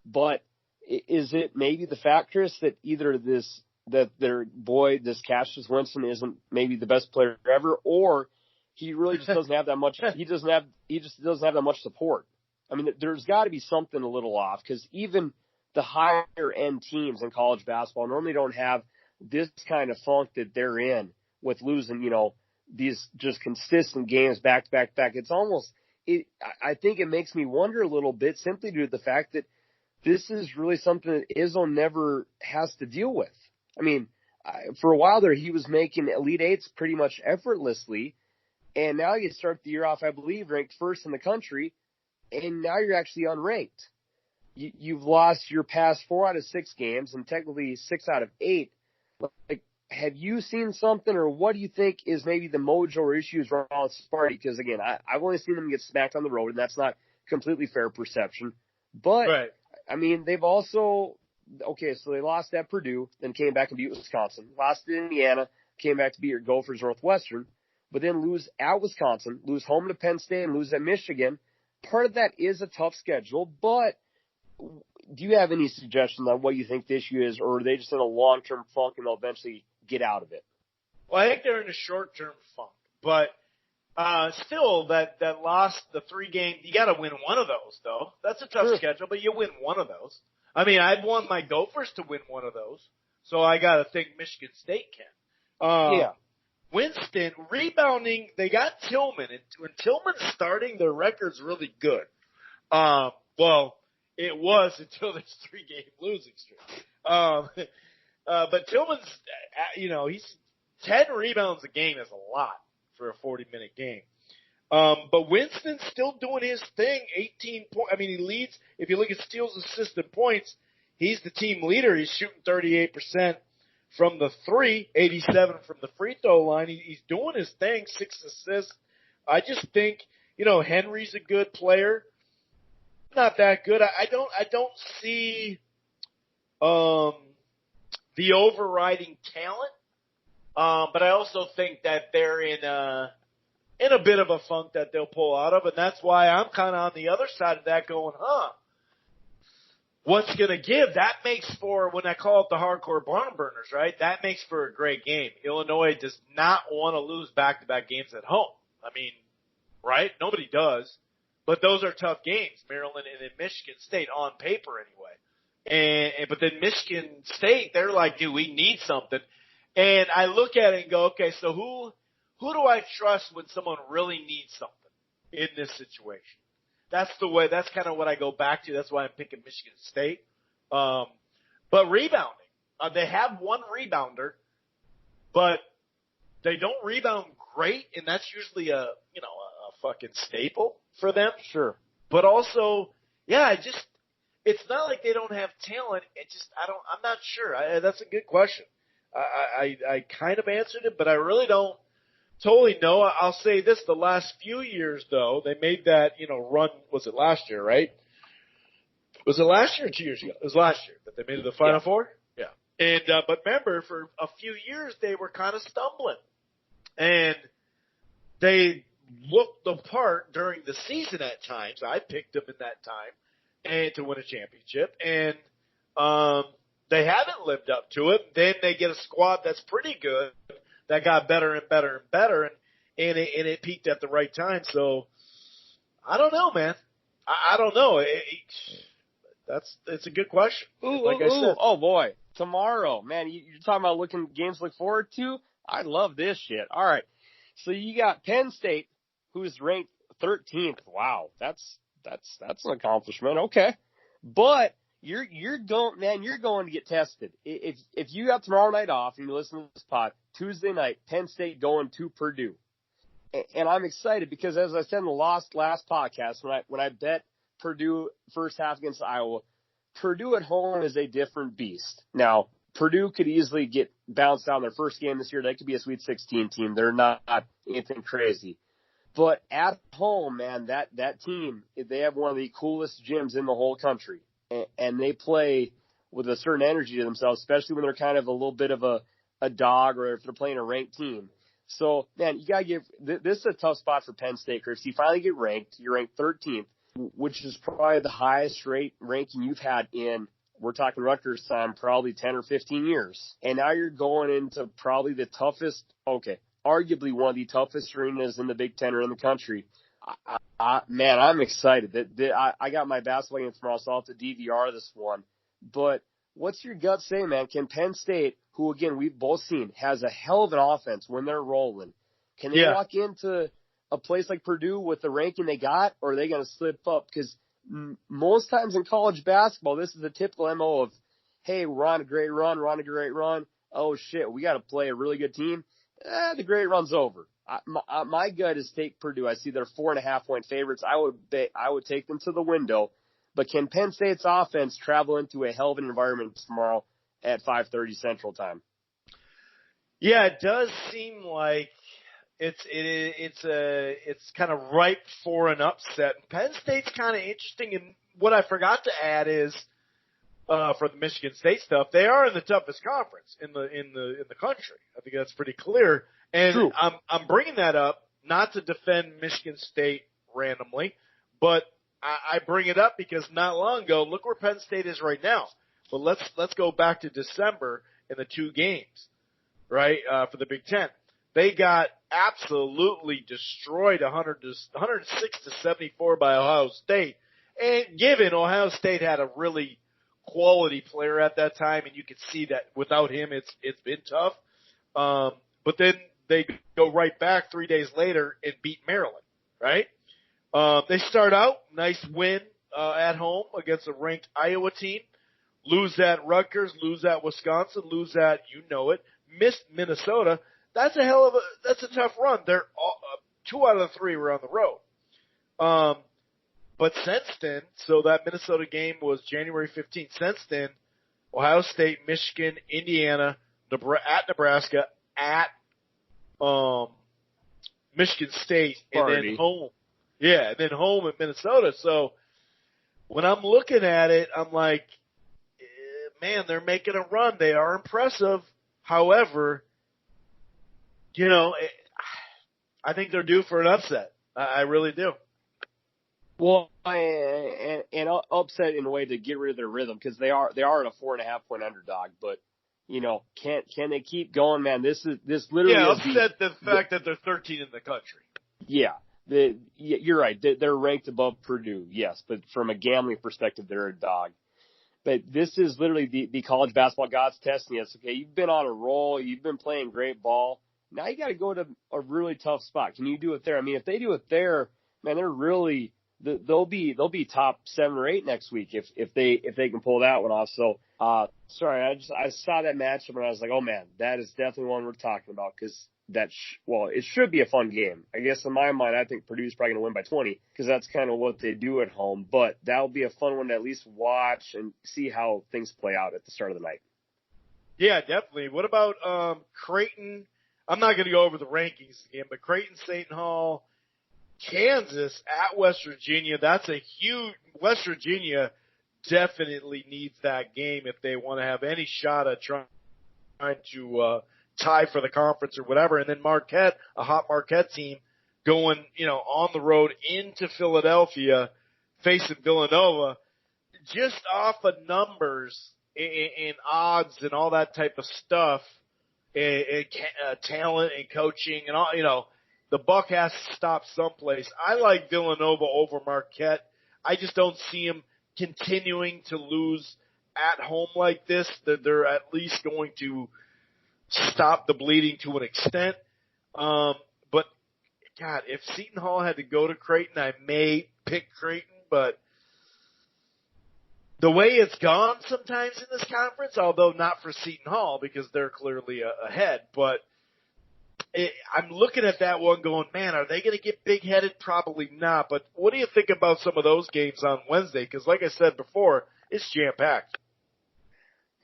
But is it maybe the fact, Chris, that either this Cassius Winston isn't maybe the best player ever, or he really just doesn't have that much. He just doesn't have that much support. I mean, there's got to be something a little off because even the higher end teams in college basketball normally don't have this kind of funk that they're in with losing, these just consistent games back to back to back. It's almost, I think it makes me wonder a little bit simply due to the fact that this is really something that Izzo never has to deal with. I mean, for a while there, he was making Elite Eights pretty much effortlessly, and now you start the year off, I believe, ranked first in the country, and now you're actually unranked. You've lost your past 4 out of 6 games, and technically 6 out of 8. Like, have you seen something, or what do you think is maybe the mojo or issues wrong with Sparty? Because, again, I've only seen them get smacked on the road, and that's not completely fair perception. But, right. I mean, they've also – okay, so they lost at Purdue, then came back and beat Wisconsin. Lost to Indiana, came back to beat your Gophers Northwestern, but then lose at Wisconsin, lose home to Penn State, and lose at Michigan. Part of that is a tough schedule, but do you have any suggestions on what you think the issue is, or are they just in a long-term funk and they'll eventually get out of it? Well, I think they're in a short-term funk, but still, that lost the 3 games, you got to win one of those, though. That's a tough schedule, but you win one of those. I mean, I'd want my Gophers to win one of those, so I got to think Michigan State can. Yeah. Winston, rebounding, they got Tillman, and when Tillman's starting, their record's really good. Well, It was until this 3-game losing streak. But Tillman's, he's 10 rebounds a game is a lot for a 40-minute game. But Winston's still doing his thing. 18 points. I mean, he leads. If you look at steals, assists, and points, he's the team leader. He's shooting 38% from the 3, 87 from the free throw line. He's doing his thing. 6 assists. I just think, Henry's a good player. Not that good. I don't see the overriding talent. But I also think that they're in a bit of a funk that they'll pull out of, and that's why I'm kind of on the other side of that going, what's going to give? That makes for, when I call it the hardcore barn burners, right, that makes for a great game. Illinois does not want to lose back-to-back games at home. I mean, right? Nobody does. But those are tough games, Maryland and then Michigan State, on paper anyway. But then Michigan State, they're like, dude, we need something. And I look at it and go, okay, so who do I trust when someone really needs something in this situation? That's kind of what I go back to. That's why I'm picking Michigan State. But rebounding. They have one rebounder, but they don't rebound great, and that's usually a fucking staple for them. Sure. But also, it's not like they don't have talent. I'm not sure. That's a good question. I kind of answered it, but I really don't totally know. I'll say this, the last few years, though, they made that, run, was it last year, right? Was it last year or 2 years ago? It was last year that they made it to the Final Four? Yeah. And, but remember, for a few years, they were kind of stumbling. And they looked the part during the season at times. I picked them in that time and to win a championship. And, they haven't lived up to it. Then they get a squad that's pretty good that got better and better and better, and it peaked at the right time. So I don't know, man. I don't know. It's a good question. I said. Oh boy, tomorrow, man. You're talking about games to look forward to. I love this shit. All right, so you got Penn State, who's ranked 13th. Wow, that's an accomplishment. Okay, but you're going to get tested. If you got tomorrow night off and you listen to this pod, Tuesday night, Penn State going to Purdue. And I'm excited because, as I said in the last podcast, when I bet Purdue first half against Iowa, Purdue at home is a different beast. Now, Purdue could easily get bounced out in their first game this year. They could be a Sweet 16 team. They're not anything crazy. But at home, man, that team, they have one of the coolest gyms in the whole country. And they play with a certain energy to themselves, especially when they're kind of a little bit of a dog or if they're playing a ranked team. So, man, you got to give – this is a tough spot for Penn State, Chris. You finally get ranked. You're ranked 13th, which is probably the highest ranking you've had in, we're talking Rutgers time, probably 10 or 15 years. And now you're going into probably the toughest – arguably one of the toughest arenas in the Big Ten or in the country. Man, I'm excited. I got my basketball game tomorrow, so I'll have to DVR this one. But what's your gut say, man? Can Penn State, who, again, we've both seen, has a hell of an offense when they're rolling, can they walk into a place like Purdue with the ranking they got, or are they going to slip up? Because most times in college basketball, this is a typical MO of, hey, we're on a great run. Oh, shit, we got to play a really good team. The great run's over. My gut is take Purdue. I see they're 4.5-point favorites. I would take them to the window. But can Penn State's offense travel into a hell of an environment tomorrow at 5:30 Central Time? Yeah, it does seem like it's kind of ripe for an upset. Penn State's kind of interesting, and what I forgot to add is for the Michigan State stuff, they are in the toughest conference in the country. I think that's pretty clear. And True. I'm bringing that up not to defend Michigan State randomly, but I bring it up because not long ago, look where Penn State is right now. But let's go back to December in the 2 games, right, for the Big Ten. They got absolutely destroyed 106-74 by Ohio State. And given Ohio State had a really quality player at that time, and you could see that without him, it's been tough. But then they go right back 3 days later and beat Maryland, right? They start out, nice win at home against a ranked Iowa team, lose at Rutgers, lose at Wisconsin, lose at, you know it, miss Minnesota. That's a tough run. They're all, 2 out of the 3 were on the road. But since then, so that Minnesota game was January 15th. Since then, Ohio State, Michigan, Indiana, at Nebraska, at Michigan State, and then home. Yeah, and then home at Minnesota. So when I'm looking at it, I'm like, man, they're making a run. They are impressive. However, you know, I think they're due for an upset. I really do. Well, and upset in a way to get rid of their rhythm, because they are at a 4.5-point underdog. But you know, can they keep going, man? This literally upset the fact that they're 13 in the country. Yeah, you're right. They're ranked above Purdue, yes, but from a gambling perspective, they're a dog. But this is literally the college basketball gods testing us. Okay, you've been on a roll. You've been playing great ball. Now you got to go to a really tough spot. Can you do it there? I mean, if they do it there, man, they'll be top 7 or 8 next week if they can pull that one off. So, sorry, I saw that matchup and I was like, oh man, that is definitely one we're talking about, because it should be a fun game. I guess in my mind, I think Purdue's probably going to win by 20, because that's kind of what they do at home. But that'll be a fun one to at least watch and see how things play out at the start of the night. Yeah, definitely. What about Creighton? I'm not going to go over the rankings again, but Creighton, Seton Hall, Kansas at West Virginia. That's a huge. West Virginia definitely needs that game if they want to have any shot at trying to tie for the conference or whatever. And then Marquette, a hot Marquette team, going on the road into Philadelphia, facing Villanova, just off of numbers and odds and all that type of stuff, and talent and coaching and all. The buck has to stop someplace. I like Villanova over Marquette. I just don't see them continuing to lose at home like this. They're at least going to stop the bleeding to an extent. But, God, if Seton Hall had to go to Creighton, I may pick Creighton. But the way it's gone sometimes in this conference, although not for Seton Hall because they're clearly ahead, but I'm looking at that one going, man, are they going to get big-headed? Probably not. But what do you think about some of those games on Wednesday? Because like I said before, it's jam-packed.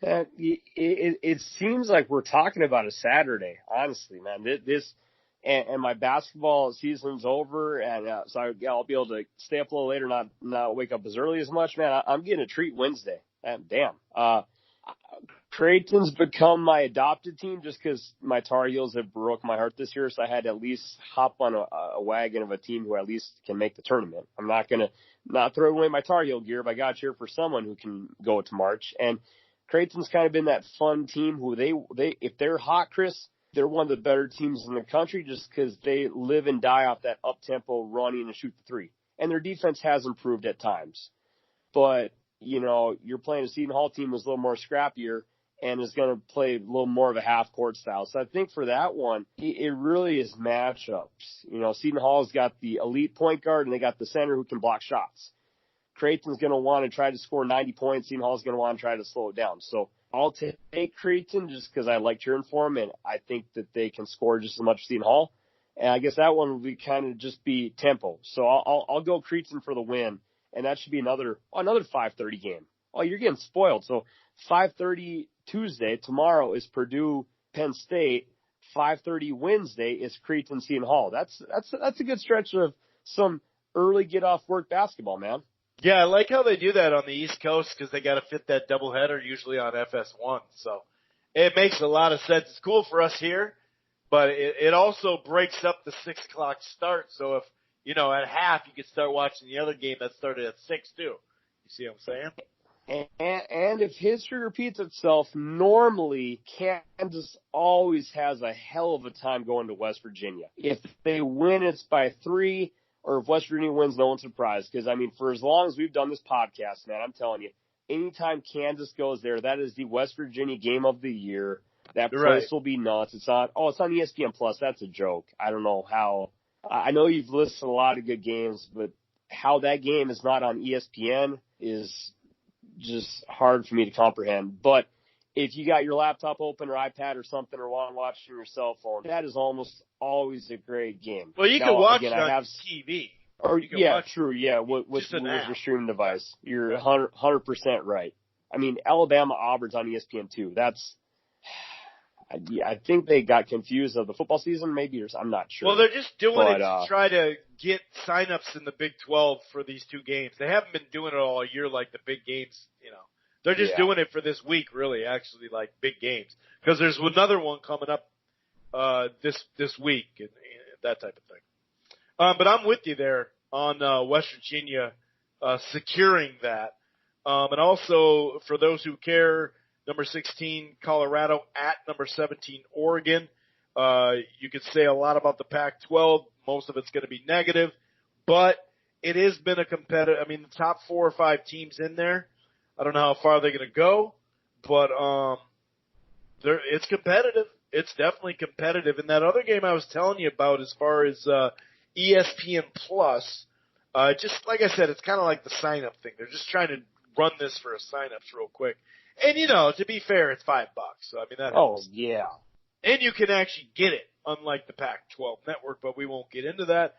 It seems like we're talking about a Saturday, honestly, man. This and my basketball season's over, and so I'll be able to stay up a little later, not wake up as early as much, man. I'm getting a treat Wednesday. Damn. Creighton's become my adopted team just because my Tar Heels have broke my heart this year, so I had to at least hop on a wagon of a team who at least can make the tournament. I'm not going to not throw away my Tar Heel gear, but I got to cheer for someone who can go to March. And Creighton's kind of been that fun team who they if they're hot, Chris, they're one of the better teams in the country just because they live and die off that up-tempo running and shoot the three. And their defense has improved at times. But, you're playing a Seton Hall team that's a little more scrappier and is going to play a little more of a half-court style. So I think for that one, it really is matchups. Seton Hall's got the elite point guard, and they got the center who can block shots. Creighton's going to want to try to score 90 points. Seton Hall's going to want to try to slow it down. So I'll take Creighton just because I like cheering for them, and I think that they can score just as much as Seton Hall. And I guess that one will be tempo. So I'll go Creighton for the win, and that should be another 5:30 game. Oh, you're getting spoiled. So 5:30 Tuesday, tomorrow is Purdue, Penn State. 5:30 Wednesday is Creighton, Seton Hall. That's a good stretch of some early get off work basketball, man. Yeah, I like how they do that on the East Coast because they got to fit that doubleheader usually on FS1. So it makes a lot of sense. It's cool for us here, but it also breaks up the 6 o'clock start. So if, at half you could start watching the other game that started at 6 too. You see what I'm saying? And if history repeats itself, normally Kansas always has a hell of a time going to West Virginia. If they win, it's by 3. Or if West Virginia wins, no one's surprised. Because, for as long as we've done this podcast, man, I'm telling you, anytime Kansas goes there, that is the West Virginia game of the year. That place will be nuts. It's on ESPN Plus. That's a joke. I don't know how. I know you've listed a lot of good games, but how that game is not on ESPN is just hard for me to comprehend. But if you got your laptop open or iPad or something or want to watch on your cell phone, that is almost always a great game. Well, you can watch it on TV. Or yeah, true, yeah, with your streaming device. You're 100% right. I mean, Alabama Auburn's on ESPN too. I think they got confused of the football season, maybe, or I'm not sure. Well, they're just doing it to try to get signups in the Big 12 for these two games. They haven't been doing it all year like the big games, you know. They're just doing it for this week, really, actually, like big games. Because there's another one coming up this week and that type of thing. But I'm with you there on West Virginia securing that. And also, for those who care, number 16, Colorado at number 17, Oregon. You could say a lot about the Pac-12. Most of it's going to be negative. But it has been a competitive – I mean, the top 4 or 5 teams in there, I don't know how far they're going to go. But it's competitive. It's definitely competitive. And that other game I was telling you about as far as ESPN Plus, just like I said, it's kind of like the sign-up thing. They're just trying to run this for a sign-ups real quick. And, you know, to be fair, it's $5. So, I mean, that helps. Oh, yeah. And you can actually get it, unlike the Pac-12 network, but we won't get into that.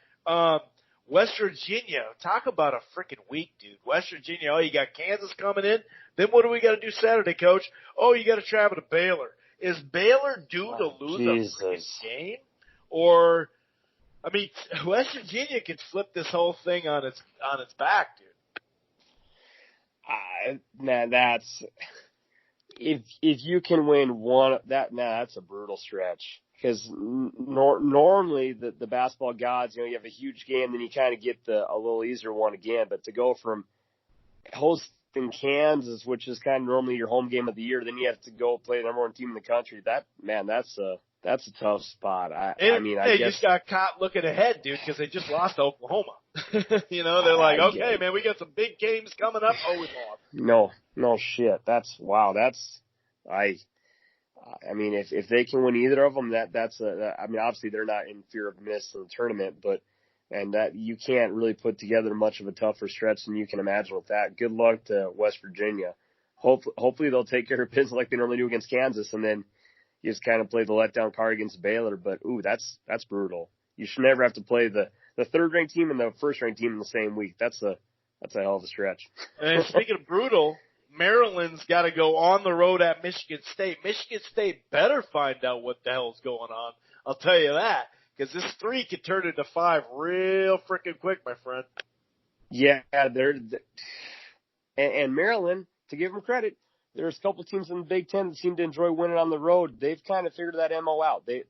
West Virginia, talk about a freaking week, dude. West Virginia, you got Kansas coming in. Then what do we got to do Saturday, Coach? You got to travel to Baylor. Is Baylor due to lose a freaking game? Or, I mean, West Virginia could flip this whole thing on its back, dude. Man, that's if you can win one that's a brutal stretch, because normally the basketball gods, you know, you have a huge game, then you kind of get a little easier one again. But to go from hosting Kansas, which is kind of normally your home game of the year, then you have to go play the number 1 team in the country. That's a tough spot. I guess they just got caught looking ahead, dude, because they just lost to Oklahoma. You know, they're like, okay, man, we got some big games coming up. We lost. No shit. I mean, if they can win either of them, I mean, obviously they're not in fear of missing the tournament, and that you can't really put together much of a tougher stretch than you can imagine with that. Good luck to West Virginia. Hopefully they'll take care of business like they normally do against Kansas, and then you just kind of play the letdown card against Baylor. But that's brutal. You should never have to play the third-ranked team and the first-ranked team in the same week. That's a hell of a stretch. And speaking of brutal, Maryland's got to go on the road at Michigan State. Michigan State better find out what the hell's going on. I'll tell you that, because this 3 could turn into 5 real freaking quick, my friend. Yeah, and Maryland, to give them credit, there's a couple teams in the Big Ten that seem to enjoy winning on the road. They've kind of figured that MO out. They're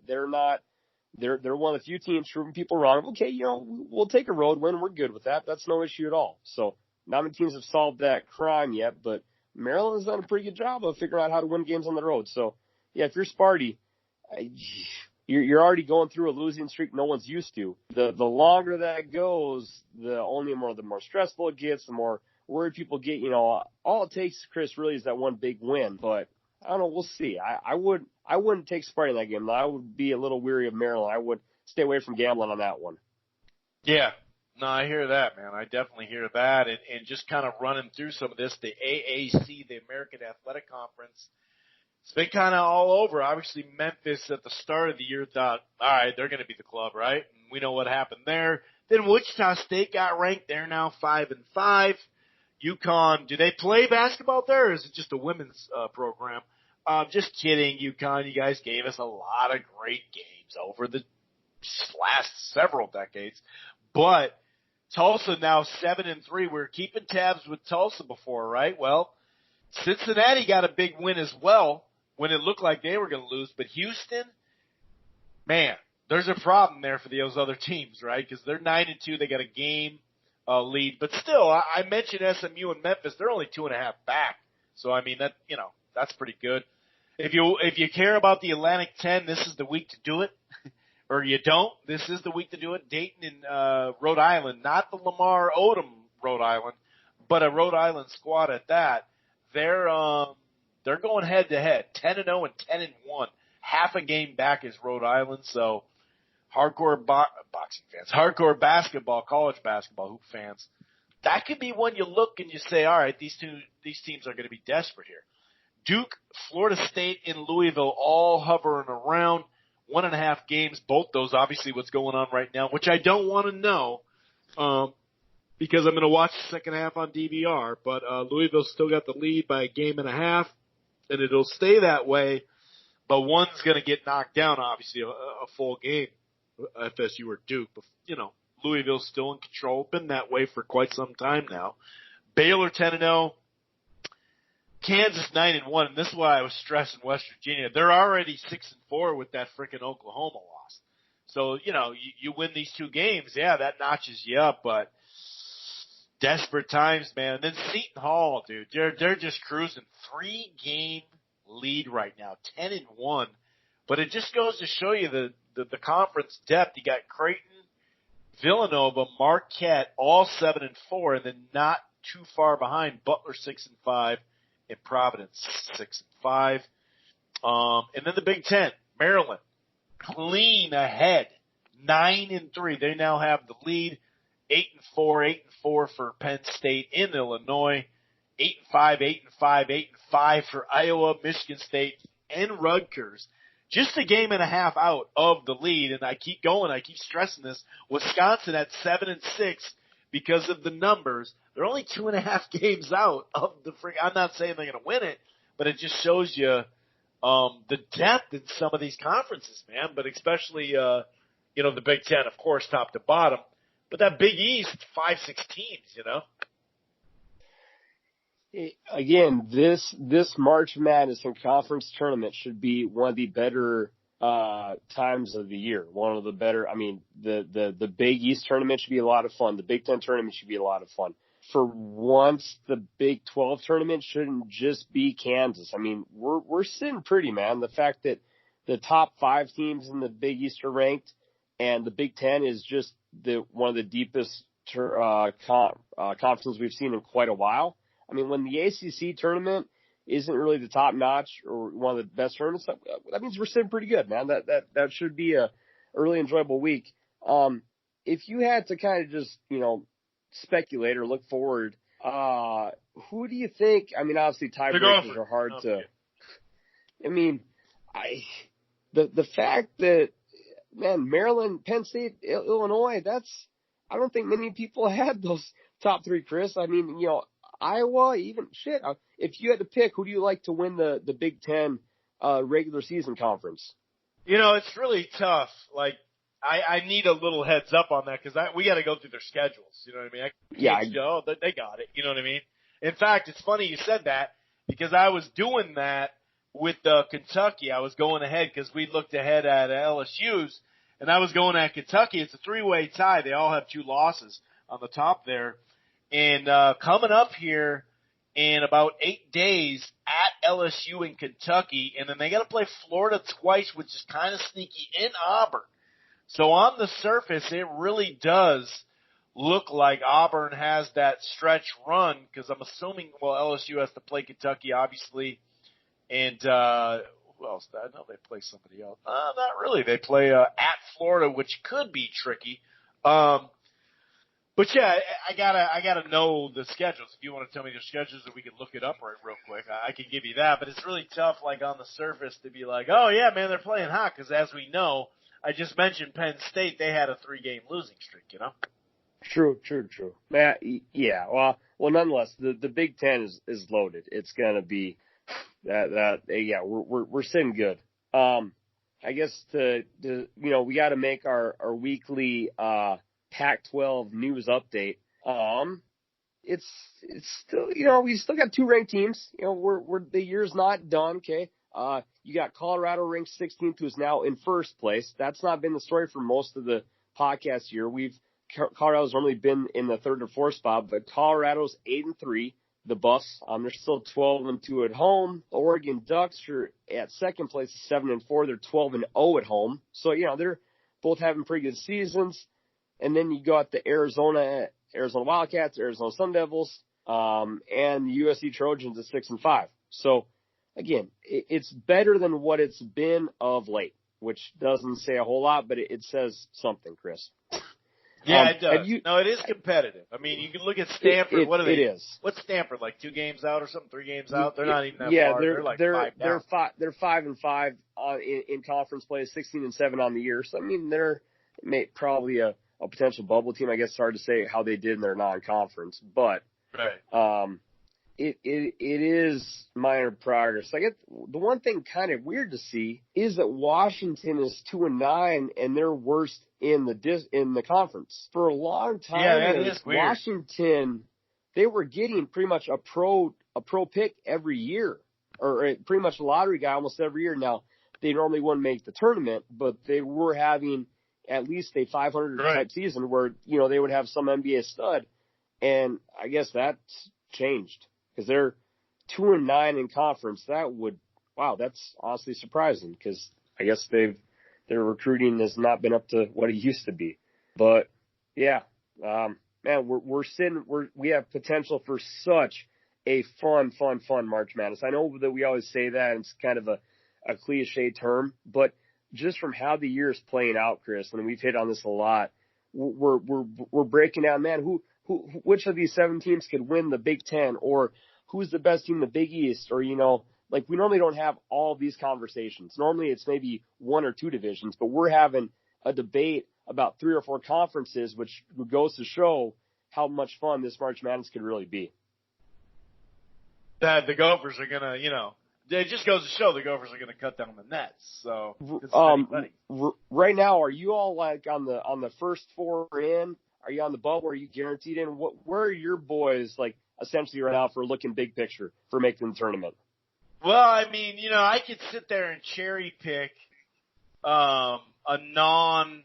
one of the few teams proving people wrong. Okay, you know, we'll take a road win. We're good with that. That's no issue at all. So not many teams have solved that crime yet, but Maryland's done a pretty good job of figuring out how to win games on the road. So, yeah, if you're Sparty, you're already going through a losing streak no one's used to. The longer that goes, the more stressful it gets, the more worried people get. You know, all it takes, Chris, really is that one big win. But I don't know. We'll see. I wouldn't take Sparty in that game. I would be a little weary of Maryland. I would stay away from gambling on that one. Yeah. No, I hear that, man. I definitely hear that. And just kind of running through some of this, the AAC, the American Athletic Conference, it's been kind of all over. Obviously, Memphis at the start of the year thought, all right, they're going to be the club, right? And we know what happened there. Then Wichita State got ranked. They're now 5-5. UConn, do they play basketball there, or is it just a women's program? Just kidding, UConn. You guys gave us a lot of great games over the last several decades. But Tulsa now 7-3. We were keeping tabs with Tulsa before, right? Well, Cincinnati got a big win as well when it looked like they were going to lose. But Houston, man, there's a problem there for those other teams, right? Because they're 9-2. They got a game lead. But still, I mentioned SMU and Memphis. They're only 2.5 back. So, I mean, that's pretty good. If you care about the Atlantic 10, this is the week to do it. Or you don't, this is the week to do it. Dayton and Rhode Island, not the Lamar Odom Rhode Island, but a Rhode Island squad at that. They're going head to head, 10-0 and 10-1. Half a game back is Rhode Island, so boxing fans, hardcore basketball, college basketball hoop fans, that could be when you look and you say, all right, these teams are going to be desperate here. Duke, Florida State, and Louisville all hovering around 1.5 games. Both those, obviously, what's going on right now, which I don't want to know because I'm going to watch the second half on DVR. But Louisville's still got the lead by 1.5 games, and it'll stay that way. But one's going to get knocked down, obviously, a full game, FSU or Duke. But, Louisville's still in control. Been that way for quite some time now. Baylor 10-0. Kansas 9-1, and this is why I was stressing West Virginia. They're already 6-4 with that frickin' Oklahoma loss. So, you win these 2 games, yeah, that notches you up, but desperate times, man. And then Seton Hall, dude, they're just cruising. 3-game lead right now, 10-1. But it just goes to show you the conference depth. You got Creighton, Villanova, Marquette, all 7-4, and then not too far behind, Butler 6-5. In Providence, 6-5. And then the Big Ten, Maryland, clean ahead, 9-3. They now have the lead, 8-4 for Penn State in Illinois, 8-5 for Iowa, Michigan State, and Rutgers. Just 1.5 games out of the lead, and I keep going, I keep stressing this. Wisconsin at 7-6 because of the numbers. They're only 2.5 games out of the I'm not saying they're going to win it, but it just shows you the depth in some of these conferences, man. But especially, the Big Ten, of course, top to bottom. But that Big East, 5-6 teams, Again, this March Madness and conference tournament should be one of the better times of the year. One of the better. I mean, the Big East tournament should be a lot of fun. The Big Ten tournament should be a lot of fun. For once, the Big 12 tournament shouldn't just be Kansas. I mean, we're sitting pretty, man. The fact that the top 5 teams in the Big East are ranked, and the Big Ten is just one of the deepest conferences we've seen in quite a while. I mean, when the ACC tournament isn't really the top notch or one of the best tournaments, that means we're sitting pretty good, man. That should be a really enjoyable week. If you had to kind of just, speculate or look forward, who do you think? I mean, obviously tiebreakers are hard to. I mean, the fact that, man, Maryland, Penn State, Illinois, I don't think many people had those top 3, Chris. I mean, Iowa, even shit. If you had to pick, who do you like to win the Big Ten regular season conference? It's really tough. Like, I need a little heads up on that because we got to go through their schedules. You know what I mean? They got it. You know what I mean? In fact, it's funny you said that because I was doing that with Kentucky. I was going ahead because we looked ahead at LSU's, and I was going at Kentucky. It's a 3-way tie. They all have 2 losses on the top there. And coming up here in about 8 days at LSU in Kentucky, and then they got to play Florida twice, which is kind of sneaky, in Auburn. So on the surface, it really does look like Auburn has that stretch run because I'm assuming, LSU has to play Kentucky, obviously. And who else? I know they play somebody else. Not really. They play at Florida, which could be tricky. But yeah, I gotta know the schedules. If you want to tell me the schedules, and we can look it up real quick, I can give you that. But it's really tough, like on the surface, to be like, oh yeah, man, they're playing hot. Because as we know, I just mentioned Penn State. They had a 3-game losing streak. True. Yeah. Well, nonetheless, the Big Ten is loaded. It's gonna be yeah. We're sitting good. I guess we got to make our weekly Pac-12 news update. It's still, we still got 2 ranked teams. The year's not done. Okay. You got Colorado ranked 16th, who's now in first place. That's not been the story for most of the podcast year. Colorado's normally been in the 3rd or 4th spot, but Colorado's 8-3. The Buffs, they're still 12-2 at home. Oregon Ducks are at 2nd place, 7-4. They're 12-0 at home. So, they're both having pretty good seasons. And then you got the Arizona Wildcats, Arizona Sun Devils, and USC Trojans at 6-5. So again, it's better than what it's been of late. which doesn't say a whole lot, but it says something, Chris. Yeah, it does. No, it is competitive. I mean, you can look at Stanford. What are they? It is. What's Stanford, like 2 games out or something, 3 games out? They're not even that far. They're like 5 down. They're 5-5 in conference play, 16-7 on the year. So I mean, they're probably a potential bubble team. I guess it's hard to say how they did in their non-conference, but right. It is minor progress. I get the one thing kind of weird to see is that Washington is 2-9 and they're worst in the conference. For a long time, yeah, that is weird. Washington, they were getting pretty much a pro pick every year, or pretty much a lottery guy almost every year. Now they normally wouldn't make the tournament, but they were having at least a 500 type season where they would have some NBA stud, and I guess that's changed. Because they're 2-9 in conference, that's honestly surprising. Because I guess their recruiting has not been up to what it used to be. But yeah, man, we have potential for such a fun March Madness. I know that we always say that, and it's kind of a cliche term, but just from how the year is playing out, Chris, and we've hit on this a lot, we're breaking down, man, which of these 7 teams could win the Big Ten, or who's the best team in the Big East, or, we normally don't have all these conversations. Normally it's maybe 1 or 2 divisions, but we're having a debate about 3 or 4 conferences, which goes to show how much fun this March Madness could really be. That the Gophers are going to, it just goes to show the Gophers are going to cut down the nets. So, right now, are you all like on the first 4 in? Are you on the bubble? Are you guaranteed in? Where are your boys like essentially right now for looking big picture for making the tournament? Well, I mean, I could sit there and cherry pick a non,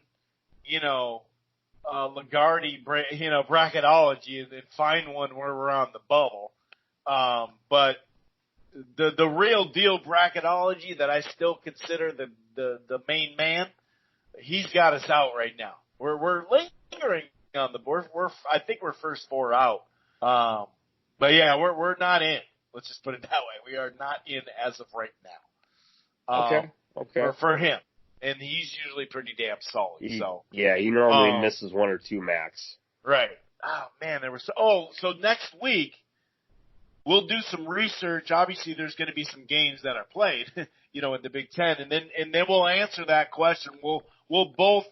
Lagarde, bracketology and find one where we're on the bubble. But the real deal bracketology that I still consider the main man, he's got us out right now. We're lingering on the board. I think we're first 4 out. But yeah, we're not in. Let's just put it that way. We are not in as of right now. Okay. For him, and he's usually pretty damn solid. He normally misses 1 or 2 max. Right. Oh man, so next week we'll do some research. Obviously, there's going to be some games that are played, in the Big Ten, and then we'll answer that question. We'll both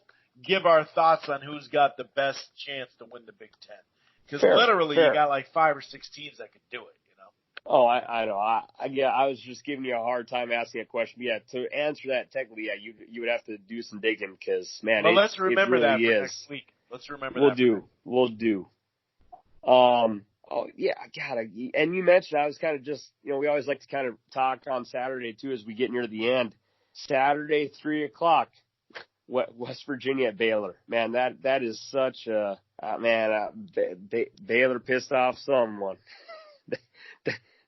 give our thoughts on who's got the best chance to win the Big Ten. Because literally, you got like 5 or 6 teams that could do it, Oh, I know. I was just giving you a hard time asking a question. Yeah, to answer that technically, you would have to do some digging because, man, let's remember that for next week. Let's remember that. We'll do. Oh, yeah, God. And you mentioned, I was kind of just, we always like to kind of talk on Saturday, too, as we get near the end. Saturday, 3 o'clock. West Virginia at Baylor. Man, that is such a Baylor pissed off someone.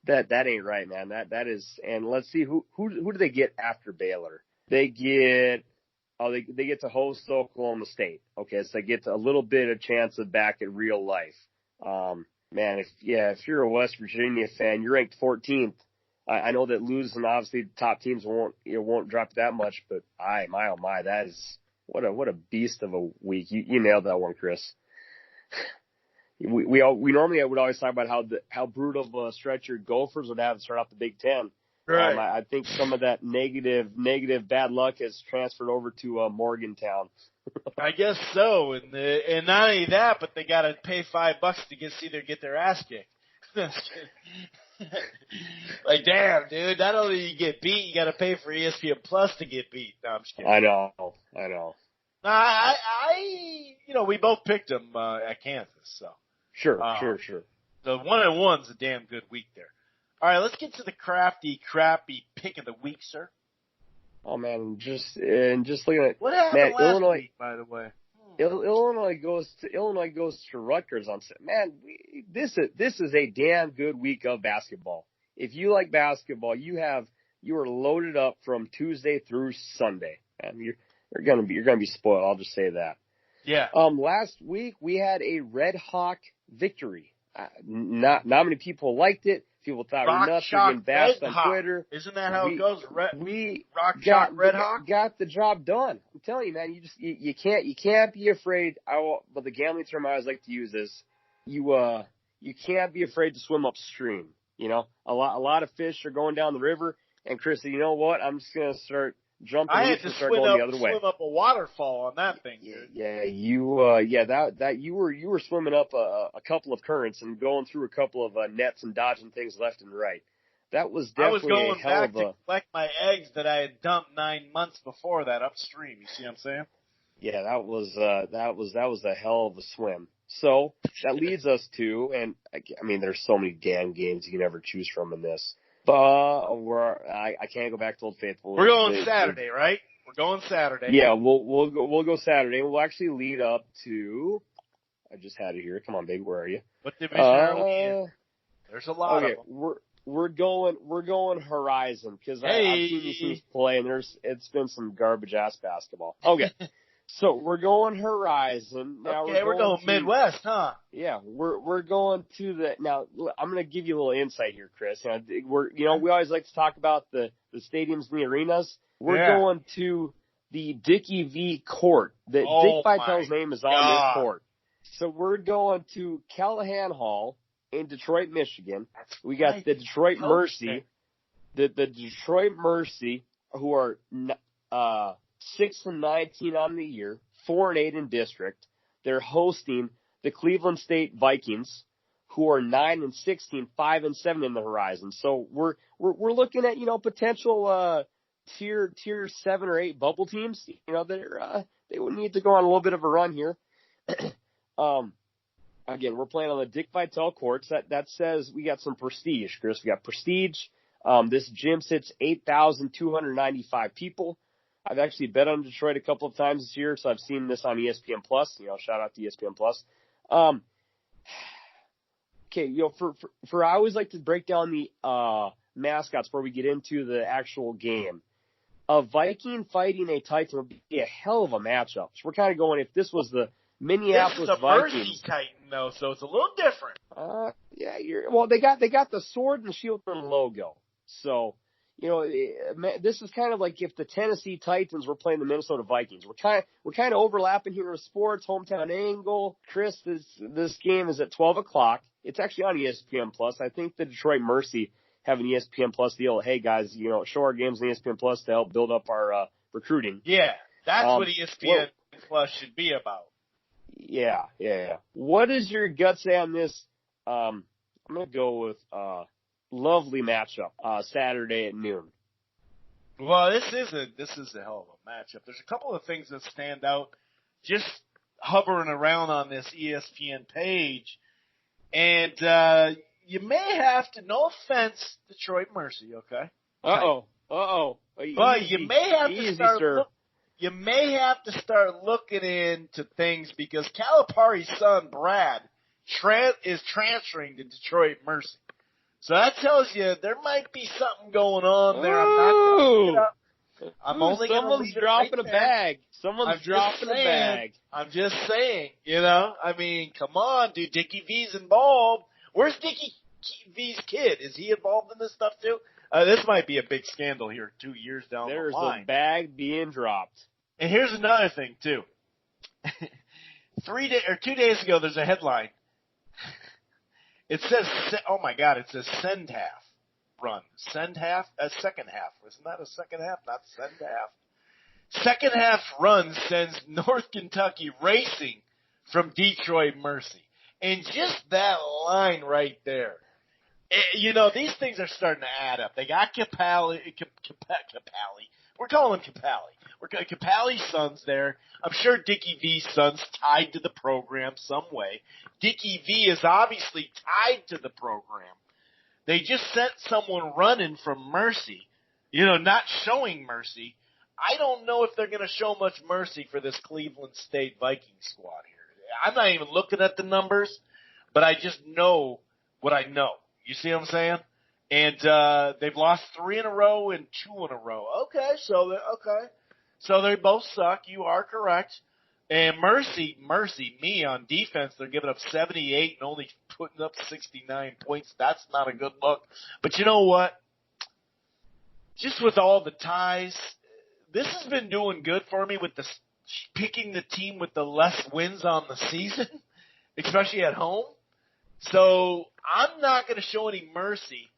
That ain't right, man. That is, and let's see who do they get after Baylor? They get to host Oklahoma State. Okay, so they get a little bit of chance of back in real life. Man, if you're a West Virginia fan, you're ranked 14th. I know that losing obviously top teams won't drop that much, but my oh my, that is what a beast of a week. You nailed that one, Chris. We normally would always talk about how brutal of a stretch your Gophers would have to start off the Big Ten. Right. I think some of that negative bad luck has transferred over to Morgantown. I guess so, and not only that, but they got to pay $5 to get their ass kicked. Like, damn, dude! Not only do you get beat, you got to pay for ESPN Plus to get beat. No, I'm just kidding. I know. We both picked them at Kansas, so. Sure. The 1-1's a damn good week there. All right, let's get to the crappy pick of the week, sir. Oh man, just looking at what happened last Illinois, week, by the way. Illinois goes to Rutgers on Saturday. Man, this is a damn good week of basketball. If you like basketball, you are loaded up from Tuesday through Sunday. And you're gonna be spoiled. I'll just say that. Yeah. Last week we had a Red Hawk victory. Not many people liked it. People thought Rock, we're nuts. We're Shock, getting bashed Red on Hawk. Twitter. Isn't that how it goes? We Rock, Shock, Red Hawk? got the job done. I'm telling you, man. You can't be afraid. But the gambling term I always like to use is you can't be afraid to swim upstream. You know, a lot of fish are going down the river. And Chris said, you know what? I'm just gonna start jumping. I had to start going the other way. swim up a waterfall on that thing, dude. Yeah, you were swimming up a couple of currents and going through a couple of nets and dodging things left and right. That was definitely I was going a hell back of a. to collect my eggs that I had dumped 9 months before that upstream. You see what I'm saying? Yeah, that was a hell of a swim. So that leads us to, and I mean, there's so many damn games you can ever choose from in this. But I can't go back to Old Faithful. We're going Saturday, right? We're going Saturday. Yeah, we'll go Saturday. We'll actually lead up to. I just had it here. Come on, baby, where are you? What division are we in? There's a lot of them. We're going Horizon because I've seen these teams play, and it's been some garbage ass basketball. Okay. So we're going Horizon. Now we're going Midwest, huh? Yeah, we're going to the. Now I'm going to give you a little insight here, Chris. We always like to talk about the stadiums and the arenas. We're going to the Dickie V Court. Dick Vitale's name is on this court. So we're going to Callahan Hall in Detroit, Michigan. We got the Detroit Mercy, the Detroit Mercy, who are 6-19 on the year, 4-8 in district. They're hosting the Cleveland State Vikings, who are 9-16, 5-7 in the Horizon. So we're looking at potential tier 7 or 8 bubble teams. They would need to go on a little bit of a run here. Again, we're playing on the Dick Vitale courts. That says we got some prestige, Chris. We got prestige. This gym sits 8,295 people. I've actually bet on Detroit a couple of times this year, so I've seen this on ESPN Plus. Shout out to ESPN Plus. Okay, for I always like to break down the mascots before we get into the actual game. A Viking fighting a Titan would be a hell of a matchup. So we're kind of going, if this was the Minneapolis Vikings. This is a Mercy Titan, though, so it's a little different. They got the sword and shield and logo. So, this is kind of like if the Tennessee Titans were playing the Minnesota Vikings. We're kind of overlapping here with sports, hometown angle. Chris, this game is at 12 o'clock. It's actually on ESPN Plus. I think the Detroit Mercy have an ESPN Plus deal. Hey guys, show our games on ESPN Plus to help build up our recruiting. Yeah, that's what ESPN Plus should be about. Yeah. What does your gut say on this? I'm gonna go with lovely matchup, Saturday at noon. Well, this is a hell of a matchup. There's a couple of things that stand out just hovering around on this ESPN page, and you may have to. No offense, Detroit Mercy, okay? But you may have to start. You may have to start looking into things because Calipari's son Brad is transferring to Detroit Mercy. So that tells you there might be something going on there. I'm not going to bring it up. Someone's dropping a bag. Someone's dropping a bag. I'm just saying, come on, dude. Dickie V's involved. Where's Dickie V's kid? Is he involved in this stuff too? This might be a big scandal here 2 years down the line. There's a bag being dropped. And here's another thing too. 2 days ago, there's a headline. It says, oh my God, it says send half run. Send half? Second half. Isn't that a second half? Not send half. Second half run sends North Kentucky racing from Detroit Mercy. And just that line right there. These things are starting to add up. They got Capali. We're calling him Capali. We're got Capali's son's there. I'm sure Dickie V's son's tied to the program some way. Dickie V is obviously tied to the program. They just sent someone running from Mercy, not showing mercy. I don't know if they're going to show much mercy for this Cleveland State Viking squad here. I'm not even looking at the numbers, but I just know what I know. You see what I'm saying? And they've lost 3 in a row and 2 in a row. So they both suck. You are correct. And mercy me on defense. They're giving up 78 and only putting up 69 points. That's not a good look. But you know what? Just with all the ties, this has been doing good for me with picking the team with the less wins on the season, especially at home. So I'm not going to show any mercy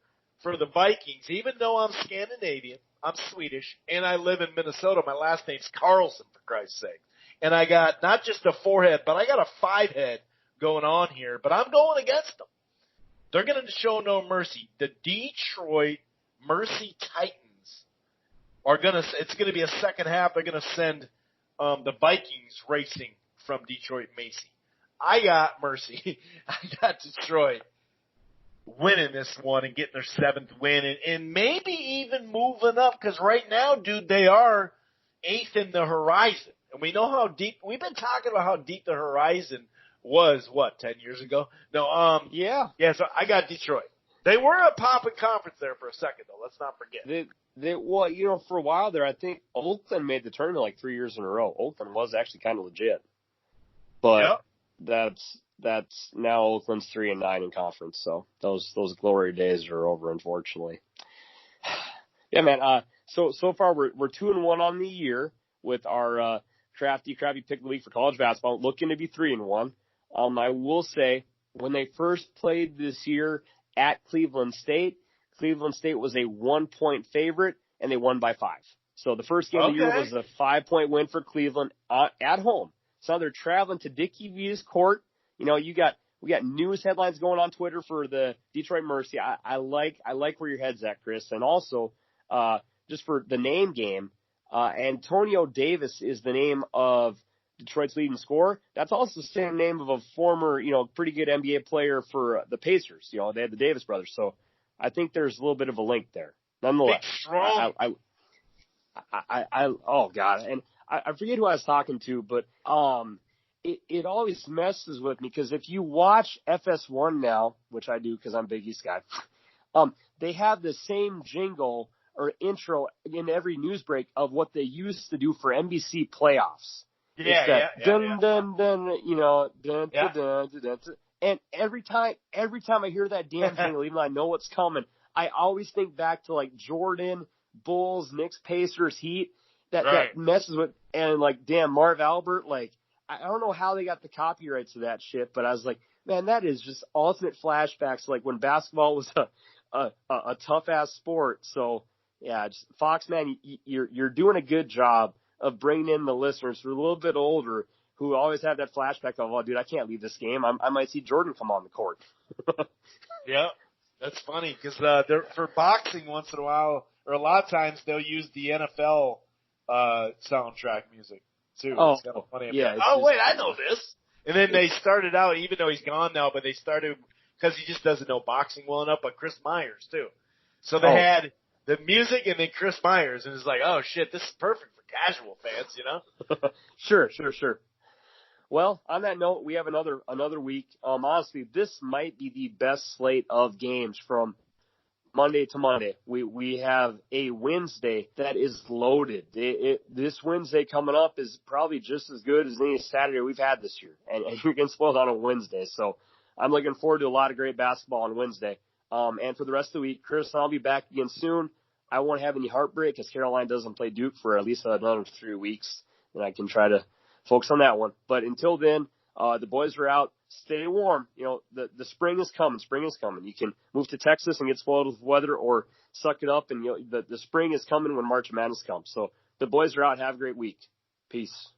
for the Vikings, even though I'm Scandinavian. I'm Swedish, and I live in Minnesota. My last name's Carlson, for Christ's sake. And I got not just a 4-head, but I got a 5-head going on here. But I'm going against them. They're going to show no mercy. The Detroit Mercy Titans are going to – it's going to be a second half. They're going to send the Vikings racing from Detroit Macy. I got mercy. I got Detroit winning this one and getting their 7th win and maybe even moving up because right now, dude, they are 8th in the horizon. And we know how deep – we've been talking about how deep the horizon was, 10 years ago? No, Yeah, so I got Detroit. They were a popping conference there for a second, though. Let's not forget. Well, for a while there, I think Oakland made the tournament like 3 years in a row. Oakland was actually kind of legit. But that's now Oakland's 3-9 in conference. So those glory days are over, unfortunately. Yeah, man. So far we're 2-1 on the year with our crafty pick of the week for college basketball, looking to be 3-1. I will say when they first played this year at Cleveland State was a 1-point favorite and they won by 5. So the first game of the year was a 5-point win for Cleveland at home. So now they're traveling to Dickie V's court. You know, we got news headlines going on Twitter for the Detroit Mercy. I like where your head's at, Chris. And also, just for the name game, Antonio Davis is the name of Detroit's leading scorer. That's also the same name of a former, pretty good NBA player for the Pacers. They had the Davis brothers. So I think there's a little bit of a link there. Nonetheless, big, strong. Oh God. And I forget who I was talking to, but it always messes with me because if you watch FS1 now, which I do because I'm Big East guy, they have the same jingle or intro in every news break of what they used to do for NBC playoffs. Dun, dun, dun, dun, dun, dun, dun, dun. And every time I hear that damn jingle, even though I know what's coming, I always think back to like Jordan, Bulls, Knicks, Pacers, Heat. That messes with, and like, damn, Marv Albert, like, I don't know how they got the copyrights to that shit, but I was like, man, that is just ultimate flashbacks, like when basketball was a tough ass sport. So yeah, just, Fox, man, you're doing a good job of bringing in the listeners who are a little bit older, who always have that flashback of, oh, dude, I can't leave this game. I might see Jordan come on the court. Yeah, that's funny because for boxing once in a while, or a lot of times they'll use the NFL soundtrack music too. Oh, it's kind of funny. Yeah. Wait, I know this. And then they started out, even though he's gone now, but they started because he just doesn't know boxing well enough. But Chris Myers too. So they had the music and then Chris Myers, and it's like, oh shit, this is perfect for casual fans, Sure. Well, on that note, we have another week. Honestly, this might be the best slate of games from Monday to Monday. We have a Wednesday that is loaded. This Wednesday coming up is probably just as good as any Saturday we've had this year, and you're getting spoiled on a Wednesday. So I'm looking forward to a lot of great basketball on Wednesday. And for the rest of the week, Chris, I'll be back again soon. I won't have any heartbreak because Carolina doesn't play Duke for at least another 3 weeks, and I can try to focus on that one. But until then, the boys are out. Stay warm. The spring is coming. You can move to Texas and get spoiled with weather, or suck it up. And the spring is coming when March Madness comes. So the boys are out. Have a great week. Peace.